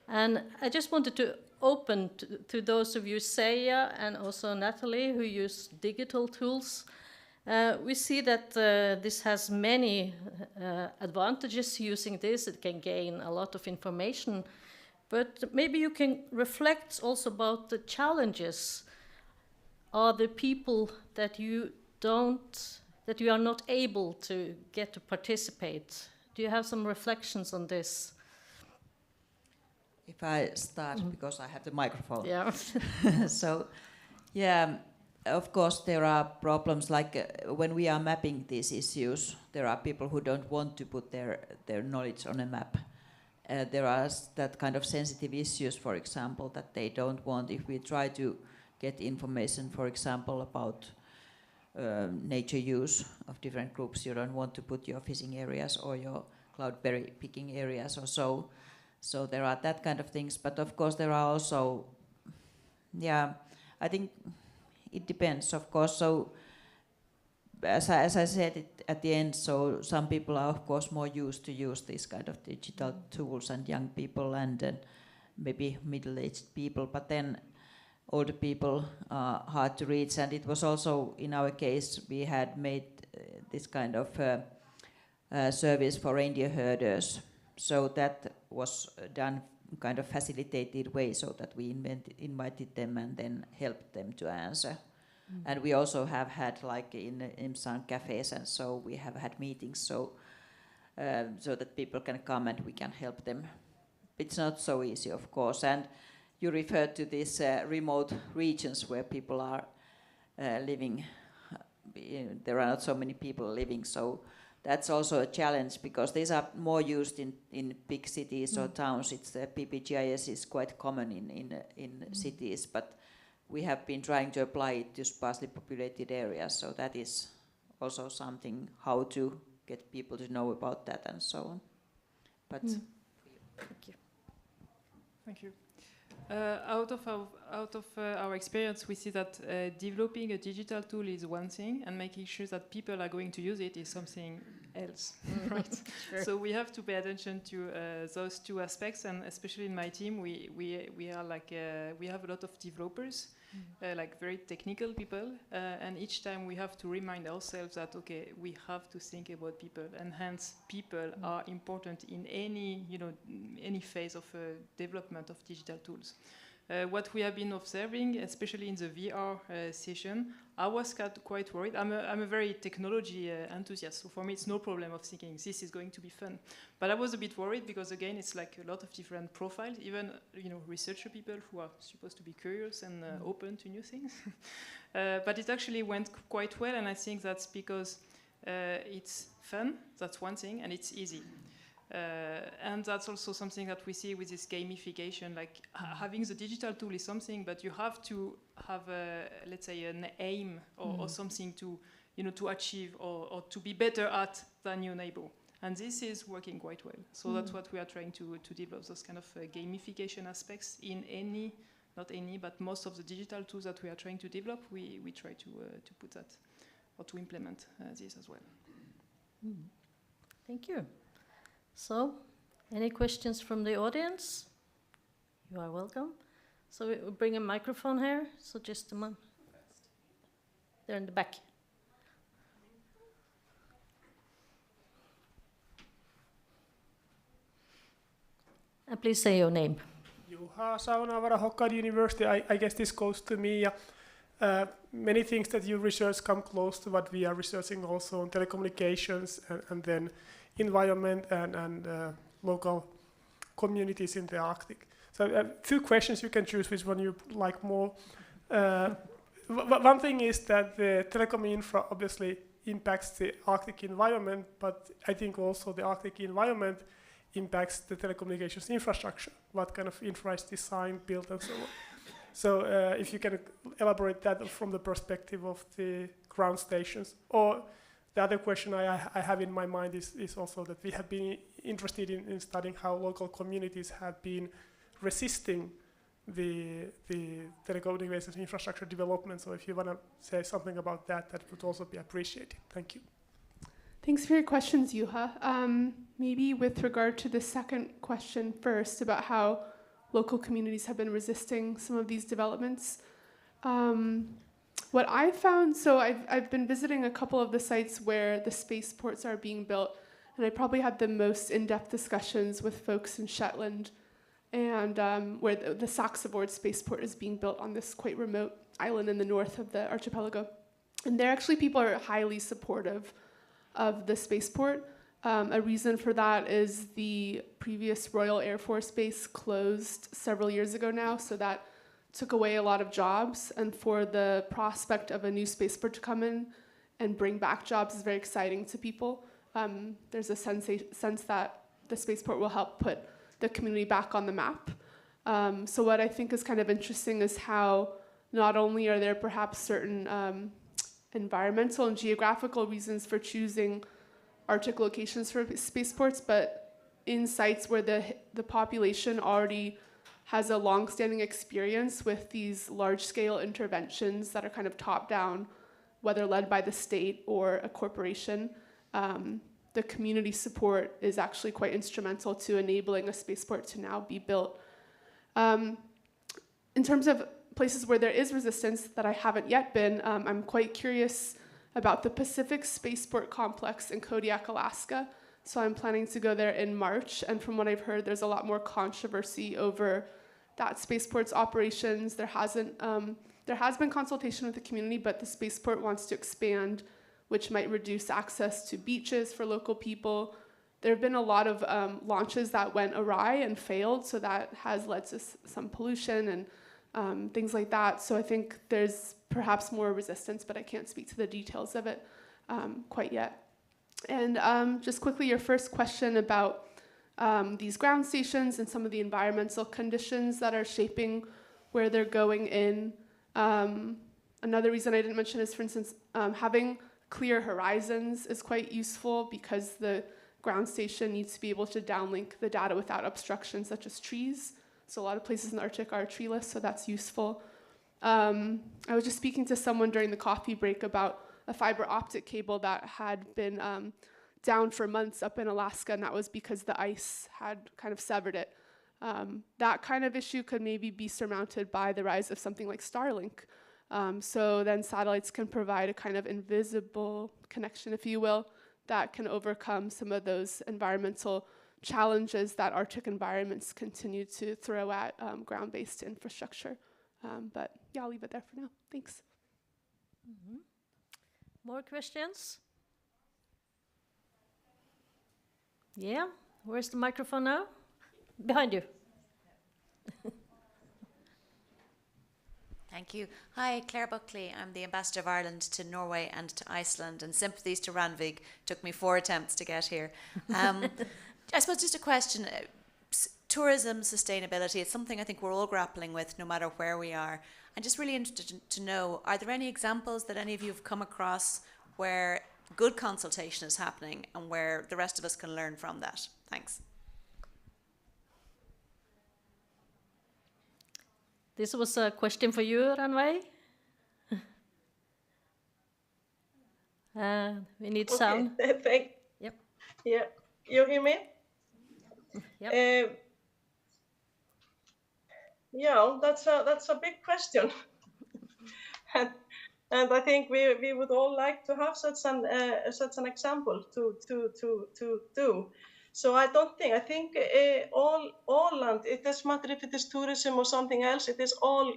And I just wanted to open to those of you, Seija and also Natalie, who use digital tools. We see that this has many advantages using this. It can gain a lot of information, but maybe you can reflect also about the challenges. Are the people that you are not able to get to participate? Do you have some reflections on this? If I start, because I have the microphone. Yeah. So, yeah, of course there are problems, like when we are mapping these issues, there are people who don't want to put their knowledge on a map. There are that kind of sensitive issues, for example, that they don't want. If we try to get information, for example, about nature use of different groups, you don't want to put your fishing areas or your cloudberry picking areas or so. So there are that kind of things, but of course there are also, yeah, I think it depends, of course. So as I said at the end, so some people are of course more used to use these kind of digital tools, and young people and maybe middle-aged people, but then older people are hard to reach. And it was also in our case, we had made this kind of service for reindeer herders. So that was done kind of facilitated way, so that we invited them and then helped them to answer. And we also have had, like in IMSAN cafes, and so we have had meetings so that people can come and we can help them. It's not so easy, of course. And you referred to these remote regions where people are living there are not so many people living, so that's also a challenge because these are more used in big cities or towns. It's PPGIS is quite common in cities, but we have been trying to apply it to sparsely populated areas, so that is also something, how to get people to know about that and so on. But Thank you. Thank you. Out of our experience, we see that developing a digital tool is one thing, and making sure that people are going to use it is something else, right? Sure. So we have to pay attention to those two aspects, and especially in my team, we are like we have a lot of developers, like very technical people, and each time we have to remind ourselves that okay, we have to think about people, and hence people are important in any phase of development of digital tools. What we have been observing, especially in the VR session, I was quite worried. I'm a very technology enthusiast, so for me it's no problem of thinking this is going to be fun. But I was a bit worried because again it's like a lot of different profiles, even researcher people who are supposed to be curious and open to new things. But it actually went quite well, and I think that's because it's fun, that's one thing, and it's easy. And that's also something that we see with this gamification, like having the digital tool is something, but you have to have let's say an aim or something to to achieve or to be better at than your neighbor. And this is working quite well. So that's what we are trying to develop, those kind of gamification aspects in not any, but most of the digital tools that we are trying to develop, we try to put that or to implement this as well. Thank you. So, any questions from the audience? You are welcome. So we'll bring a microphone here. So just a moment. They're in the back. And please say your name. Juha Saunavara, Hokkaido University. I guess this goes to me. Many things that you research come close to what we are researching also on telecommunications and then environment and local communities in the Arctic. So 2 questions, you can choose which one you like more. One thing is that the telecom infra obviously impacts the Arctic environment, but I think also the Arctic environment impacts the telecommunications infrastructure. What kind of infra is designed, built, and so on. So if you can elaborate that from the perspective of the ground stations. Or the other question I have in my mind is also that we have been interested in studying how local communities have been resisting the telecommunications infrastructure development. So if you want to say something about that, that would also be appreciated. Thank you. Thanks for your questions, Juha. Maybe with regard to the second question first about how local communities have been resisting some of these developments. What I found, so I've been visiting a couple of the sites where the spaceports are being built, and I probably had the most in-depth discussions with folks in Shetland, and where the Saxavord spaceport is being built on this quite remote island in the north of the archipelago. And there actually people are highly supportive of the spaceport. A reason for that is the previous Royal Air Force Base closed several years ago now, so that took away a lot of jobs, and for the prospect of a new spaceport to come in and bring back jobs is very exciting to people. There's a sense that the spaceport will help put the community back on the map. So what I think is kind of interesting is how not only are there perhaps certain environmental and geographical reasons for choosing Arctic locations for spaceports, but in sites where the population already has a long-standing experience with these large-scale interventions that are kind of top-down, whether led by the state or a corporation, the community support is actually quite instrumental to enabling a spaceport to now be built. In terms of places where there is resistance that I haven't yet been, I'm quite curious about the Pacific Spaceport Complex in Kodiak, Alaska. So I'm planning to go there in March, and from what I've heard, there's a lot more controversy over that spaceport's operations. There has been consultation with the community, but the spaceport wants to expand, which might reduce access to beaches for local people. There have been a lot of launches that went awry and failed, so that has led to some pollution, and things like that. So I think there's perhaps more resistance, but I can't speak to the details of it quite yet. And just quickly, your first question about these ground stations and some of the environmental conditions that are shaping where they're going in. Another reason I didn't mention is, for instance, having clear horizons is quite useful because the ground station needs to be able to downlink the data without obstructions such as trees. So a lot of places in the Arctic are treeless, so that's useful. I was just speaking to someone during the coffee break about a fiber optic cable that had been down for months up in Alaska, and that was because the ice had kind of severed it. That kind of issue could maybe be surmounted by the rise of something like Starlink. So then satellites can provide a kind of invisible connection, if you will, that can overcome some of those environmental challenges that Arctic environments continue to throw at ground-based infrastructure. But yeah, I'll leave it there for now. Thanks. Mm-hmm. More questions? Yeah, where's the microphone now? Behind you. Thank you. Hi, Claire Buckley. I'm the Ambassador of Ireland to Norway and to Iceland, and sympathies to Randvig. Took me 4 attempts to get here. I suppose just a question. Tourism sustainability, it's something I think we're all grappling with no matter where we are. I'm just really interested to know, are there any examples that any of you have come across where good consultation is happening and where the rest of us can learn from that? Thanks. This was a question for you, Ranveig. We need sound. Thank. Yep. Yeah, you hear me? Yep. Yeah, that's a big question, and I think we would all like to have such an example to do. So I think all land, it doesn't matter if it is tourism or something else, it is all,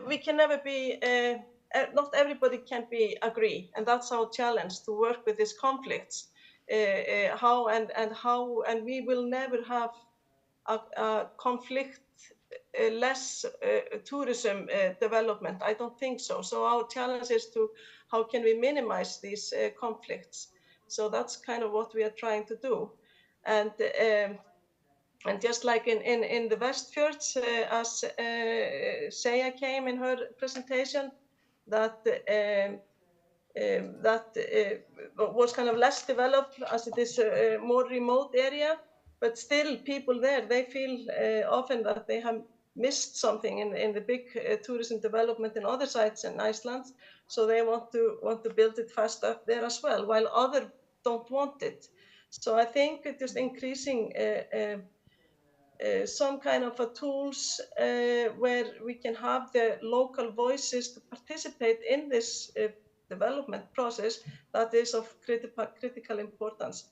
we can never be, not everybody can agree, and that's our challenge, to work with these conflicts. And we will never have a conflict less tourism development. I don't think so. So our challenge is to how can we minimize these conflicts. So that's kind of what we are trying to do. And just like in the Westfjords, as Seija came in her presentation, that was kind of less developed as it is a more remote area, but still people there, they feel often that they have missed something in the big tourism development in other sites in Iceland, so they want to build it fast up there as well, while others don't want it. So I think it is increasing some kind of tools where we can have the local voices to participate in this development process that is of critical importance.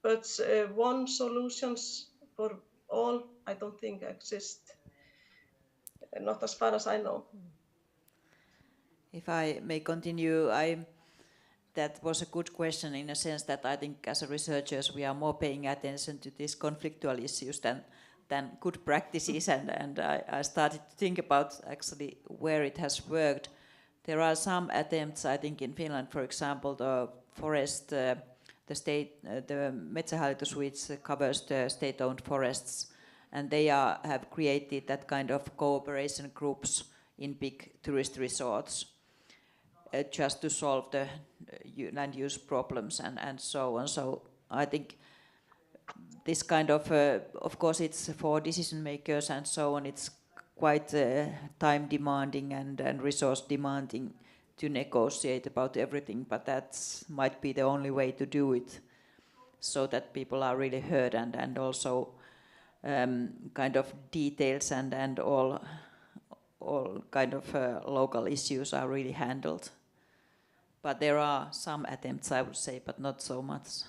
But one solutions for all, I don't think exist. Not as far as I know. If I may continue, that was a good question in a sense that I think as researchers we are more paying attention to these conflictual issues than good practices, and I started to think about actually where it has worked. There are some attempts, I think in Finland, for example, the forest, the Metsähallitus, which covers the state-owned forests, and they have created that kind of cooperation groups in big tourist resorts just to solve the land use problems and so on. So I think this kind of course it's for decision makers and so on, it's quite time demanding and resource demanding to negotiate about everything, but that might be the only way to do it, so that people are really heard and also kind of details and all kind of local issues are really handled. But there are some attempts, I would say, but not so much.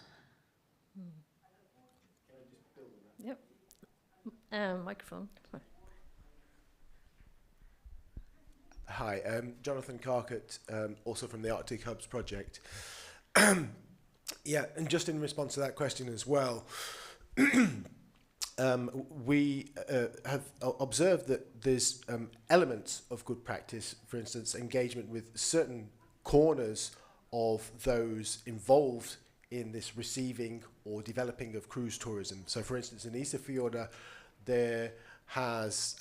Yep. Microphone. Hi, Jonathan Carcott, also from the Arctic Hubs project. Yeah, and just in response to that question as well, we have observed that there's elements of good practice, for instance, engagement with certain corners of those involved in this receiving or developing of cruise tourism. So, for instance, in Isafjorda, there has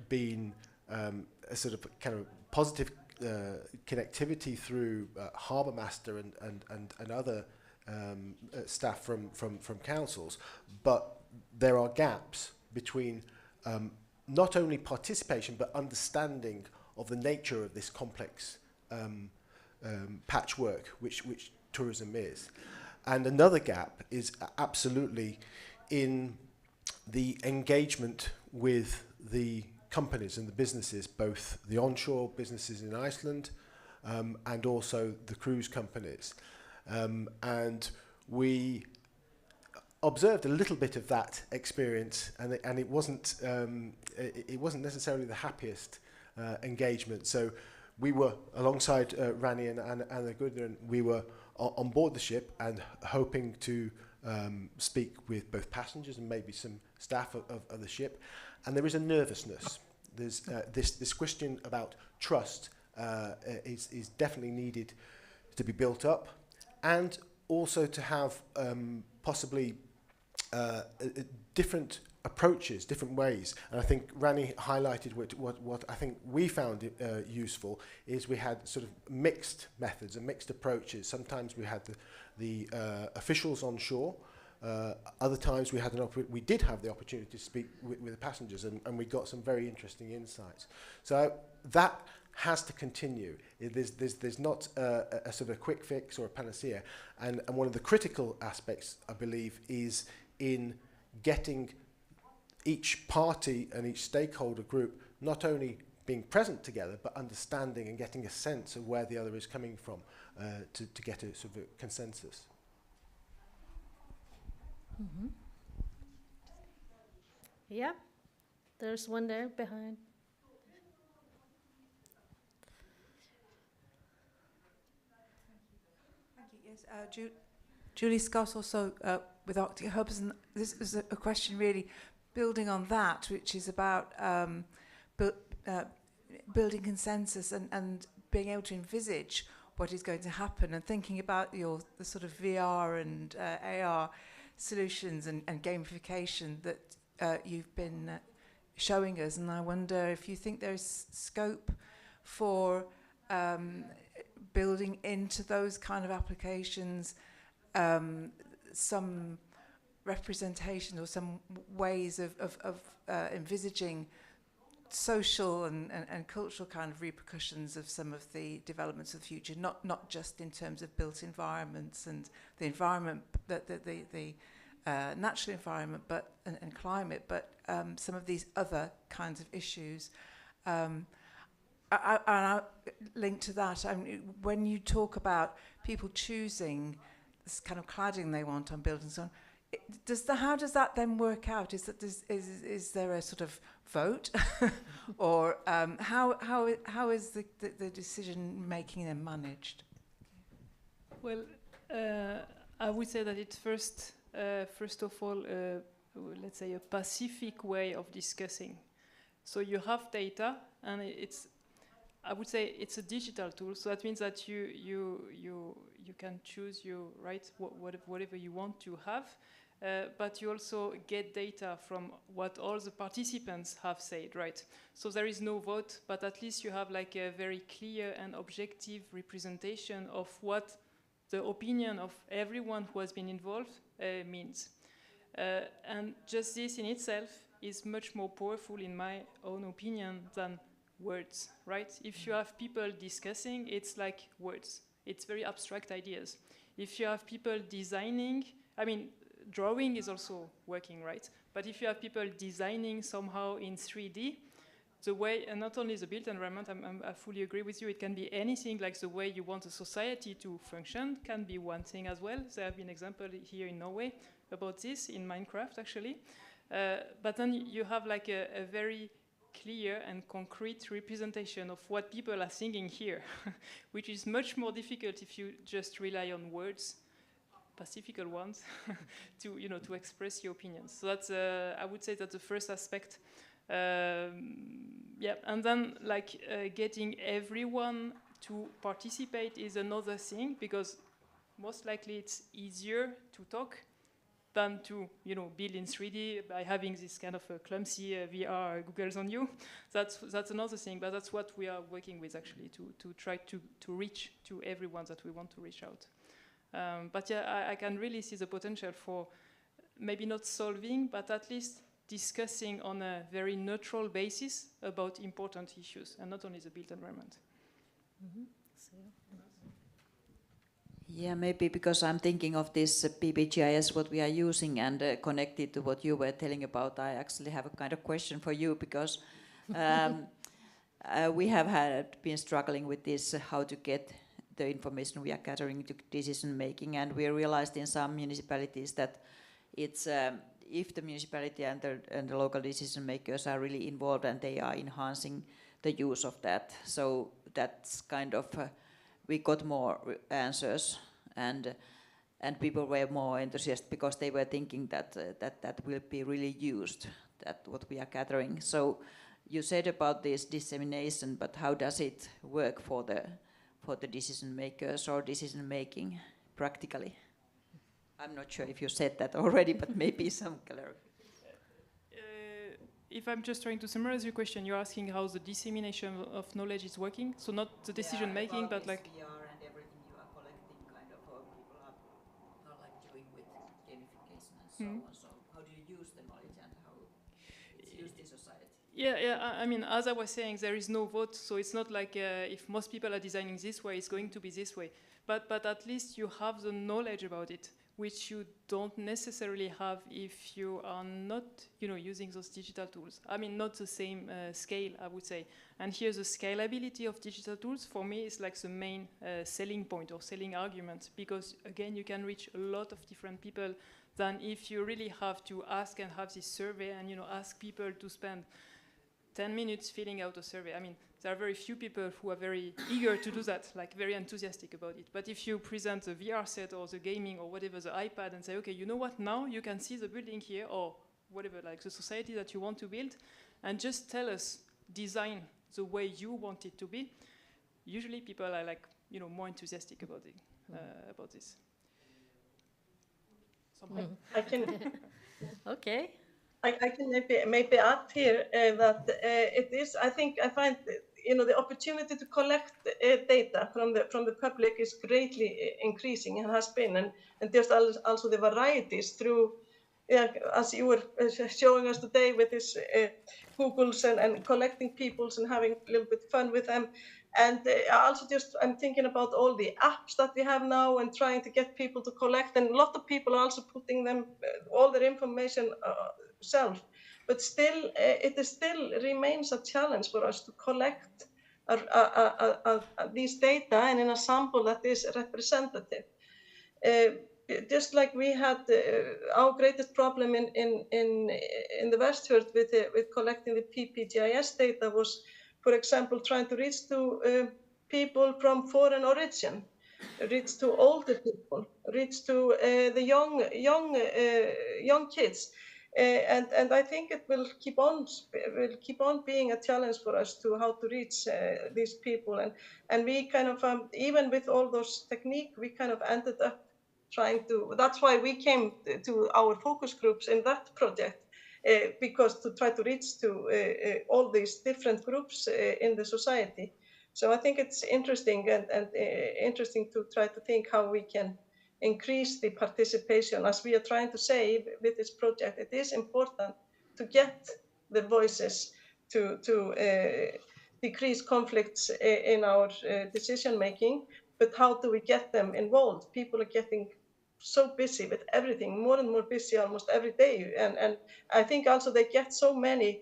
been a sort of kind of positive connectivity through Harbour Master and other staff from councils, but there are gaps between not only participation but understanding of the nature of this complex patchwork which tourism is. And another gap is absolutely in the engagement with the companies and the businesses, both the onshore businesses in Iceland and also the cruise companies. And we observed a little bit of that experience, and it wasn't necessarily the happiest engagement. So we were alongside Rani and Anna Gudrun. We were on board the ship and hoping to speak with both passengers and maybe some staff of the ship. And there is a nervousness. There's this question about trust is definitely needed to be built up, and also to have possibly different approaches, different ways. And I think Rani highlighted what I think we found useful is we had sort of mixed methods and mixed approaches. Sometimes we had the officials on shore. Other times we did have the opportunity to speak with the passengers, and we got some very interesting insights. So that has to continue. There's not a sort of quick fix or a panacea. And one of the critical aspects, I believe, is in getting each party and each stakeholder group not only being present together, but understanding and getting a sense of where the other is coming from to get a sort of a consensus. Mm-hmm. Yeah, there's one there behind. Thank you. Yes, Julie Scott, also with Arctic Hubs, and this is a question really building on that, which is about building consensus and being able to envisage what is going to happen, and thinking about the sort of VR and AR solutions and gamification that you've been showing us. And I wonder if you think there's scope for building into those kind of applications some representation or some ways of envisaging social and cultural kind of repercussions of some of the developments of the future, not just in terms of built environments and the environment, the natural environment, but and climate, but some of these other kinds of issues. I linked to that, when you talk about people choosing this kind of cladding they want on buildings, so on, how does that then work out? Is there a sort of vote, or how is the decision making then managed? Well, I would say that it's first of all, let's say, a pacific way of discussing. So you have data, and I would say it's a digital tool. So that means that you can choose whatever you want to have. But you also get data from what all the participants have said, right? So there is no vote, but at least you have like a very clear and objective representation of what the opinion of everyone who has been involved means. And just this in itself is much more powerful, in my own opinion, than words, right? If you have people discussing, it's like words. It's very abstract ideas. If you have people designing, drawing is also working, right? But if you have people designing somehow in 3D, the way, and not only the built environment, I fully agree with you, it can be anything, like the way you want a society to function can be one thing as well. There have been examples here in Norway about this, in Minecraft actually. But then you have like a very clear and concrete representation of what people are thinking here, which is much more difficult if you just rely on words. pacifical ones, to express your opinions. So that's I would say that's the first aspect. And then getting everyone to participate is another thing, because most likely it's easier to talk than to build in 3D by having this kind of a clumsy VR Googles on you. That's another thing, but that's what we are working with actually, to try to reach to everyone that we want to reach out. But yeah, I can really see the potential for maybe not solving, but at least discussing on a very neutral basis about important issues, and not only the built environment. Mm-hmm. Yeah, maybe because I'm thinking of this PBGIS, what we are using, and connected to what you were telling about, I actually have a kind of question for you, because we have been struggling with this, how to get the information we are gathering to decision making, and we realized in some municipalities that it's if the municipality and the local decision makers are really involved and they are enhancing the use of that, so that's kind of we got more answers, and people were more enthusiastic because they were thinking that that will be really used, that what we are gathering. So you said about this dissemination, but how does it work for the decision makers or decision making practically? I'm not sure if you said that already, but maybe some clarity. If I'm just trying to summarize your question, you're asking how the dissemination of knowledge is working. So not the decision making, but like VR and everything you are collecting, kind of, or people are doing with gamification and so on. So how do you use the knowledge and how it's used in society? Yeah. I mean, as I was saying, there is no vote, so it's not like if most people are designing this way, it's going to be this way. But at least you have the knowledge about it, which you don't necessarily have if you are not, using those digital tools. I mean, not the same scale, I would say. And here, the scalability of digital tools, for me, is like the main selling point or selling argument, because, again, you can reach a lot of different people than if you really have to ask and have this survey and, ask people to spend 10 minutes filling out a survey. I mean, there are very few people who are very eager to do that, like very enthusiastic about it. But if you present the VR set or the gaming or whatever, the iPad, and say, okay, you know what, now you can see the building here or whatever, like the society that you want to build, and just tell us, design the way you want it to be. Usually people are like, more enthusiastic about it, about this. Somehow. I can. Okay. I can maybe add here that it is. I find the opportunity to collect data from the public is greatly increasing and has been, and there's also the varieties through, as you were showing us today with this Googles and collecting peoples and having a little bit fun with them. And also I'm thinking about all the apps that we have now and trying to get people to collect, and a lot of people are also putting them all their information self, but still it still remains a challenge for us to collect these data and in a sample that is representative. Just like we had our greatest problem in the Westfjords with collecting the PBGIS data was, for example, trying to reach to people from foreign origin, reach to older people, reach to the young kids. And I think it will keep on being a challenge for us to how to reach these people, and we kind of even with all those techniques, we kind of ended up trying to. That's why we came to our focus groups in that project, because to try to reach to all these different groups in the society. So I think it's interesting and interesting to try to think how we can increase the participation. As we are trying to say with this project, it is important to get the voices to decrease conflicts in our decision making, but how do we get them involved? People are getting so busy with everything, more and more busy almost every day, and I think also they get so many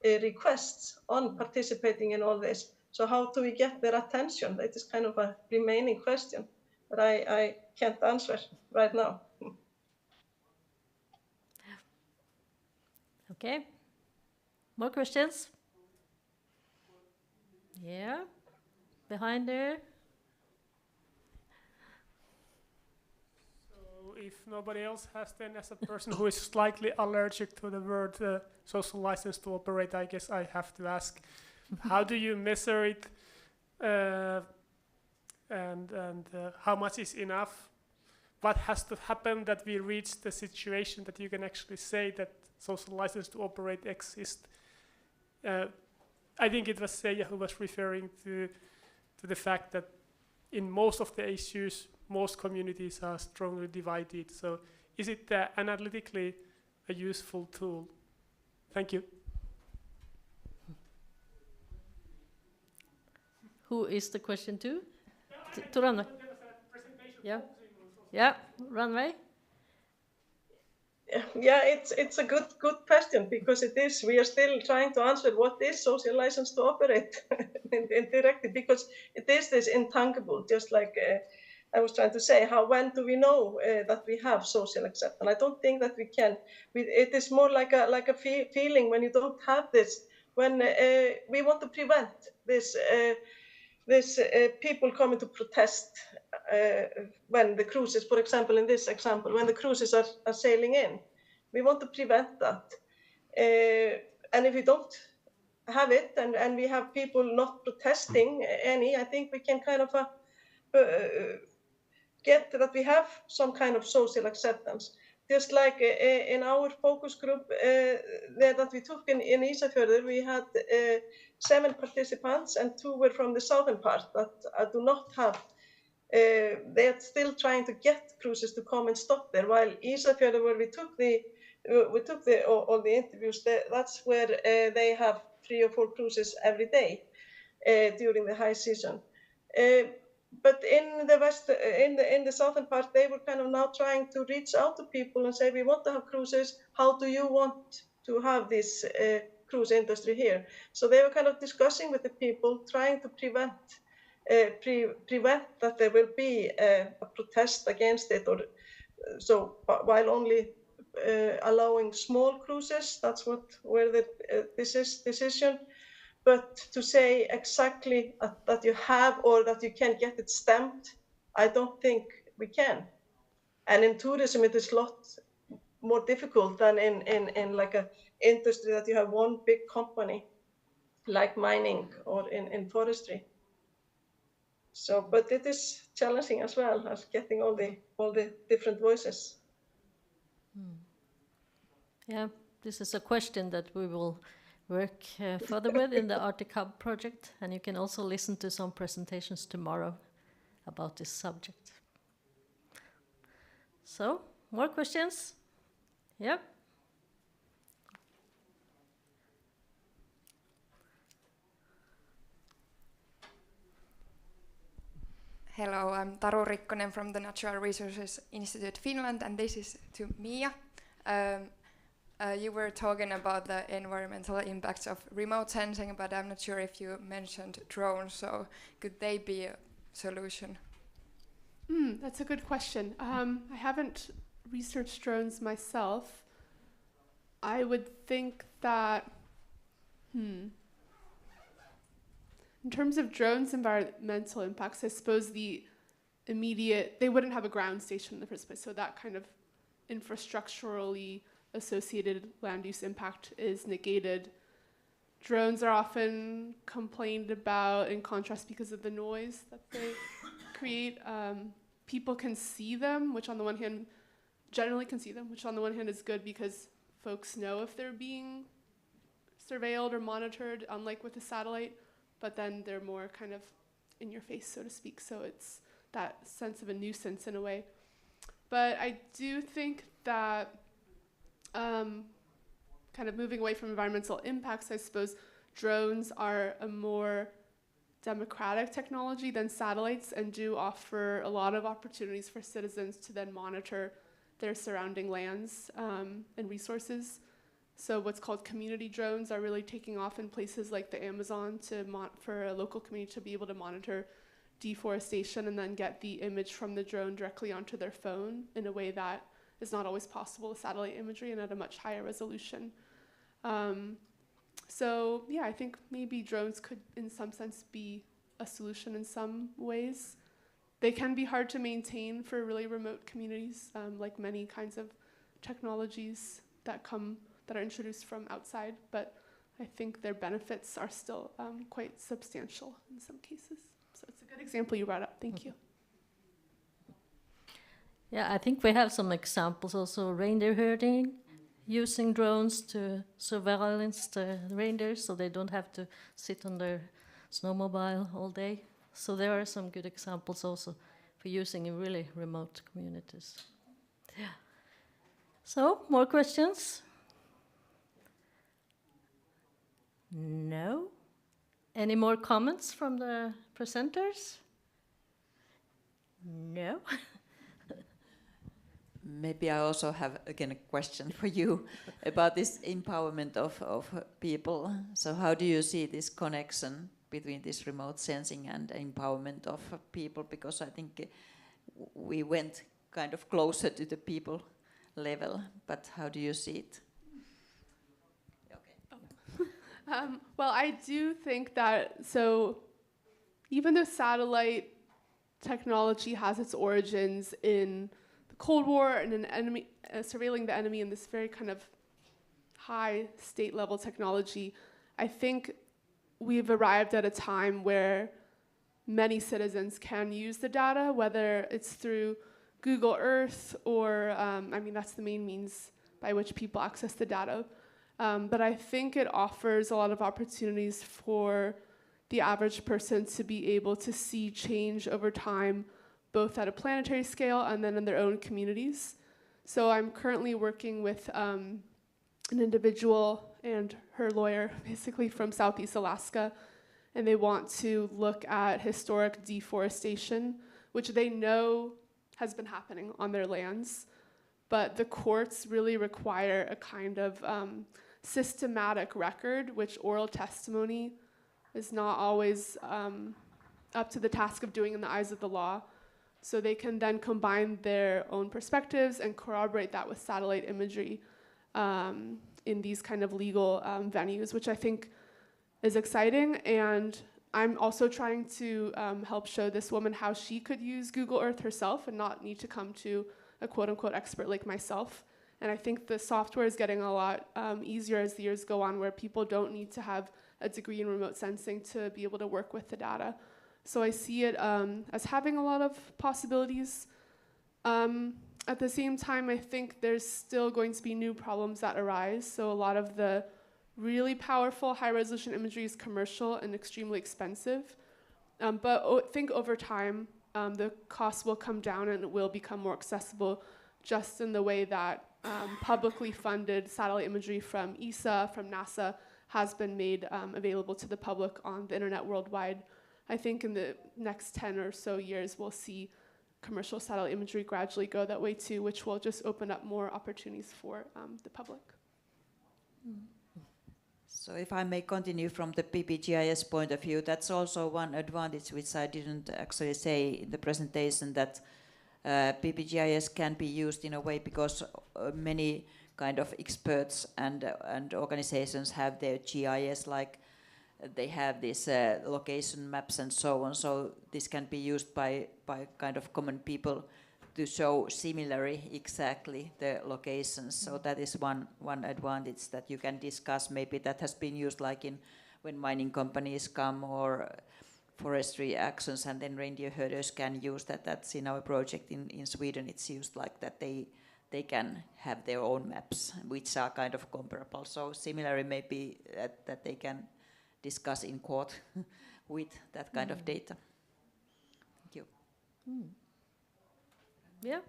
requests on participating in all this. So how do we get their attention? That is kind of a remaining question that I can't answer right now. Okay. More questions? Yeah. Behind there. if nobody else has, then as a person who is slightly allergic to the word social license to operate, I guess I have to ask, how do you measure it, and how much is enough? What has to happen that we reach the situation that you can actually say that social license to operate exists? I think it was Seija who was referring to the fact that in most of the issues, most communities are strongly divided. So is it analytically a useful tool? Thank you. Who is the question to? To Ranveig. Yeah. Yeah, Ranveig. Yeah, it's a good question, because it is, we are still trying to answer what is social license to operate indirectly, because it is this intangible, just like I was trying to say, when do we know that we have social acceptance? I don't think that we can. It is more like a feeling when you don't have this, when we want to prevent this people coming to protest when the cruises, for example, in this example, when the cruises are sailing in. We want to prevent that. And if we don't have it, and we have people not protesting any, I think we can kind of get that we have some kind of social acceptance. Just like in our focus group that we took in Ísafjörður, we had 7 participants, and 2 were from the southern part that do not have. They are still trying to get cruises to come and stop there. While Ísafjörður, where we took all the interviews, that's where they have 3 or 4 cruises every day during the high season. But in the west, in the southern part, they were kind of now trying to reach out to people and say, we want to have cruises. How do you want to have this cruise industry here? So they were kind of discussing with the people, trying to prevent that there will be a protest against it, or so while only allowing small cruises. That's where the decision. But to say exactly that you have, or that you can get it stamped, I don't think we can. And in tourism, it is a lot more difficult than in like a industry that you have one big company, like mining or in forestry. So, but it is challenging as well as getting all the different voices. Yeah, this is a question that we will work further with in the Arctic Hub project, and you can also listen to some presentations tomorrow about this subject. So, more questions? Yep. Hello, I'm Taru Rikkonen from the Natural Resources Institute Finland, and this is to Mia. You were talking about the environmental impacts of remote sensing, but I'm not sure if you mentioned drones, so could they be a solution? That's a good question. I haven't researched drones myself. I would think that, in terms of drones' environmental impacts, I suppose they wouldn't have a ground station in the first place, so that kind of infrastructurally associated land use impact is negated. Drones are often complained about in contrast because of the noise that they create. People can see them, which on the one hand, generally can see them, which on the one hand is good because folks know if they're being surveilled or monitored, unlike with a satellite, but then they're more kind of in your face, so to speak. So it's that sense of a nuisance in a way. But I do think that kind of moving away from environmental impacts, I suppose drones are a more democratic technology than satellites and do offer a lot of opportunities for citizens to then monitor their surrounding lands and resources. So what's called community drones are really taking off in places like the Amazon for a local community to be able to monitor deforestation and then get the image from the drone directly onto their phone in a way that is not always possible with satellite imagery and at a much higher resolution. So yeah, I think maybe drones could in some sense be a solution in some ways. they can be hard to maintain for really remote communities, like many kinds of technologies that are introduced from outside, but I think their benefits are still quite substantial in some cases. So it's a good example you brought up. Thank you. Yeah, I think we have some examples also, reindeer herding, using drones to surveillance the reindeers so they don't have to sit on their snowmobile all day. So there are some good examples also for using in really remote communities. Yeah. So, more questions? No? Any more comments from the presenters? No? Maybe I also have, again, a question for you about this empowerment of people. So how do you see this connection between this remote sensing and empowerment of people? Because I think we went kind of closer to the people level, but how do you see it? Well, I do think that, so even though satellite technology has its origins in the Cold War and an enemy, surveilling the enemy in this very kind of high state level technology, I think we've arrived at a time where many citizens can use the data, whether it's through Google Earth or, I mean, that's the main means by which people access the data. But I think it offers a lot of opportunities for the average person to be able to see change over time, both at a planetary scale and then in their own communities. So I'm currently working with an individual and her lawyer, basically from Southeast Alaska, and they want to look at historic deforestation, which they know has been happening on their lands, but the courts really require a kind of systematic record, which oral testimony is not always up to the task of doing in the eyes of the law. So they can then combine their own perspectives and corroborate that with satellite imagery in these kind of legal venues, which I think is exciting. And I'm also trying to help show this woman how she could use Google Earth herself and not need to come to a quote-unquote expert like myself. And I think the software is getting a lot easier as the years go on, where people don't need to have a degree in remote sensing to be able to work with the data. So I see it as having a lot of possibilities. At the same time, I think there's still going to be new problems that arise. So a lot of the really powerful high-resolution imagery is commercial and extremely expensive. But I think over time, the cost will come down and it will become more accessible, just in the way that publicly funded satellite imagery from ESA, from NASA, has been made available to the public on the internet worldwide. I think in the next 10 or so years, we'll see commercial satellite imagery gradually go that way too, which will just open up more opportunities for the public. So if I may continue from the PPGIS point of view, that's also one advantage which I didn't actually say in the presentation, that PPGIS can be used in a way because many kind of experts and organizations have their GIS, like they have these location maps and so on. So this can be used by kind of common people to show similarly exactly the locations. So that is one advantage that you can discuss. Maybe that has been used like in when mining companies come or forestry actions, and then reindeer herders can use that. That's in our project in Sweden. It's used like that. They can have their own maps, which are kind of comparable. So similarly, maybe that they can discuss in court with that kind of data. Thank you. Yeah.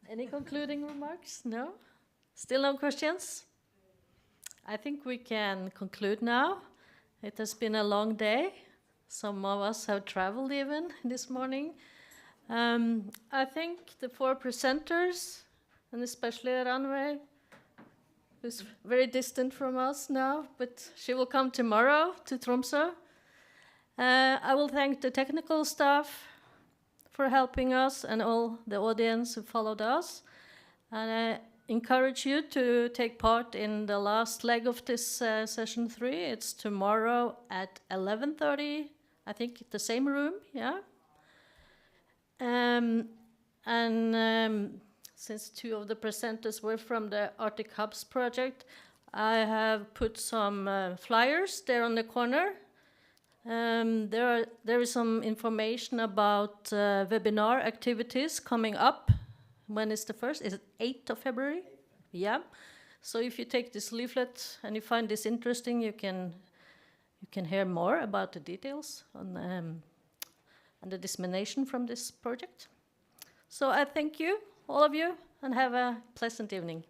Any concluding remarks? No? Still no questions? I think we can conclude now. It has been a long day. Some of us have traveled even this morning. I think the four presenters, and especially Rannveig, who's very distant from us now, but she will come tomorrow to Tromsø. I will thank the technical staff for helping us and all the audience who followed us. And I encourage you to take part in the last leg of this session 3. It's tomorrow at 11:30, I think the same room, yeah? Since two of the presenters were from the Arctic Hubs project, I have put some flyers there on the corner. There is some information about webinar activities coming up. When is the first? Is it 8th of February? Yeah. So if you take this leaflet and you find this interesting, you can hear more about the details on and the dissemination from this project. So I thank you, all of you, and have a pleasant evening.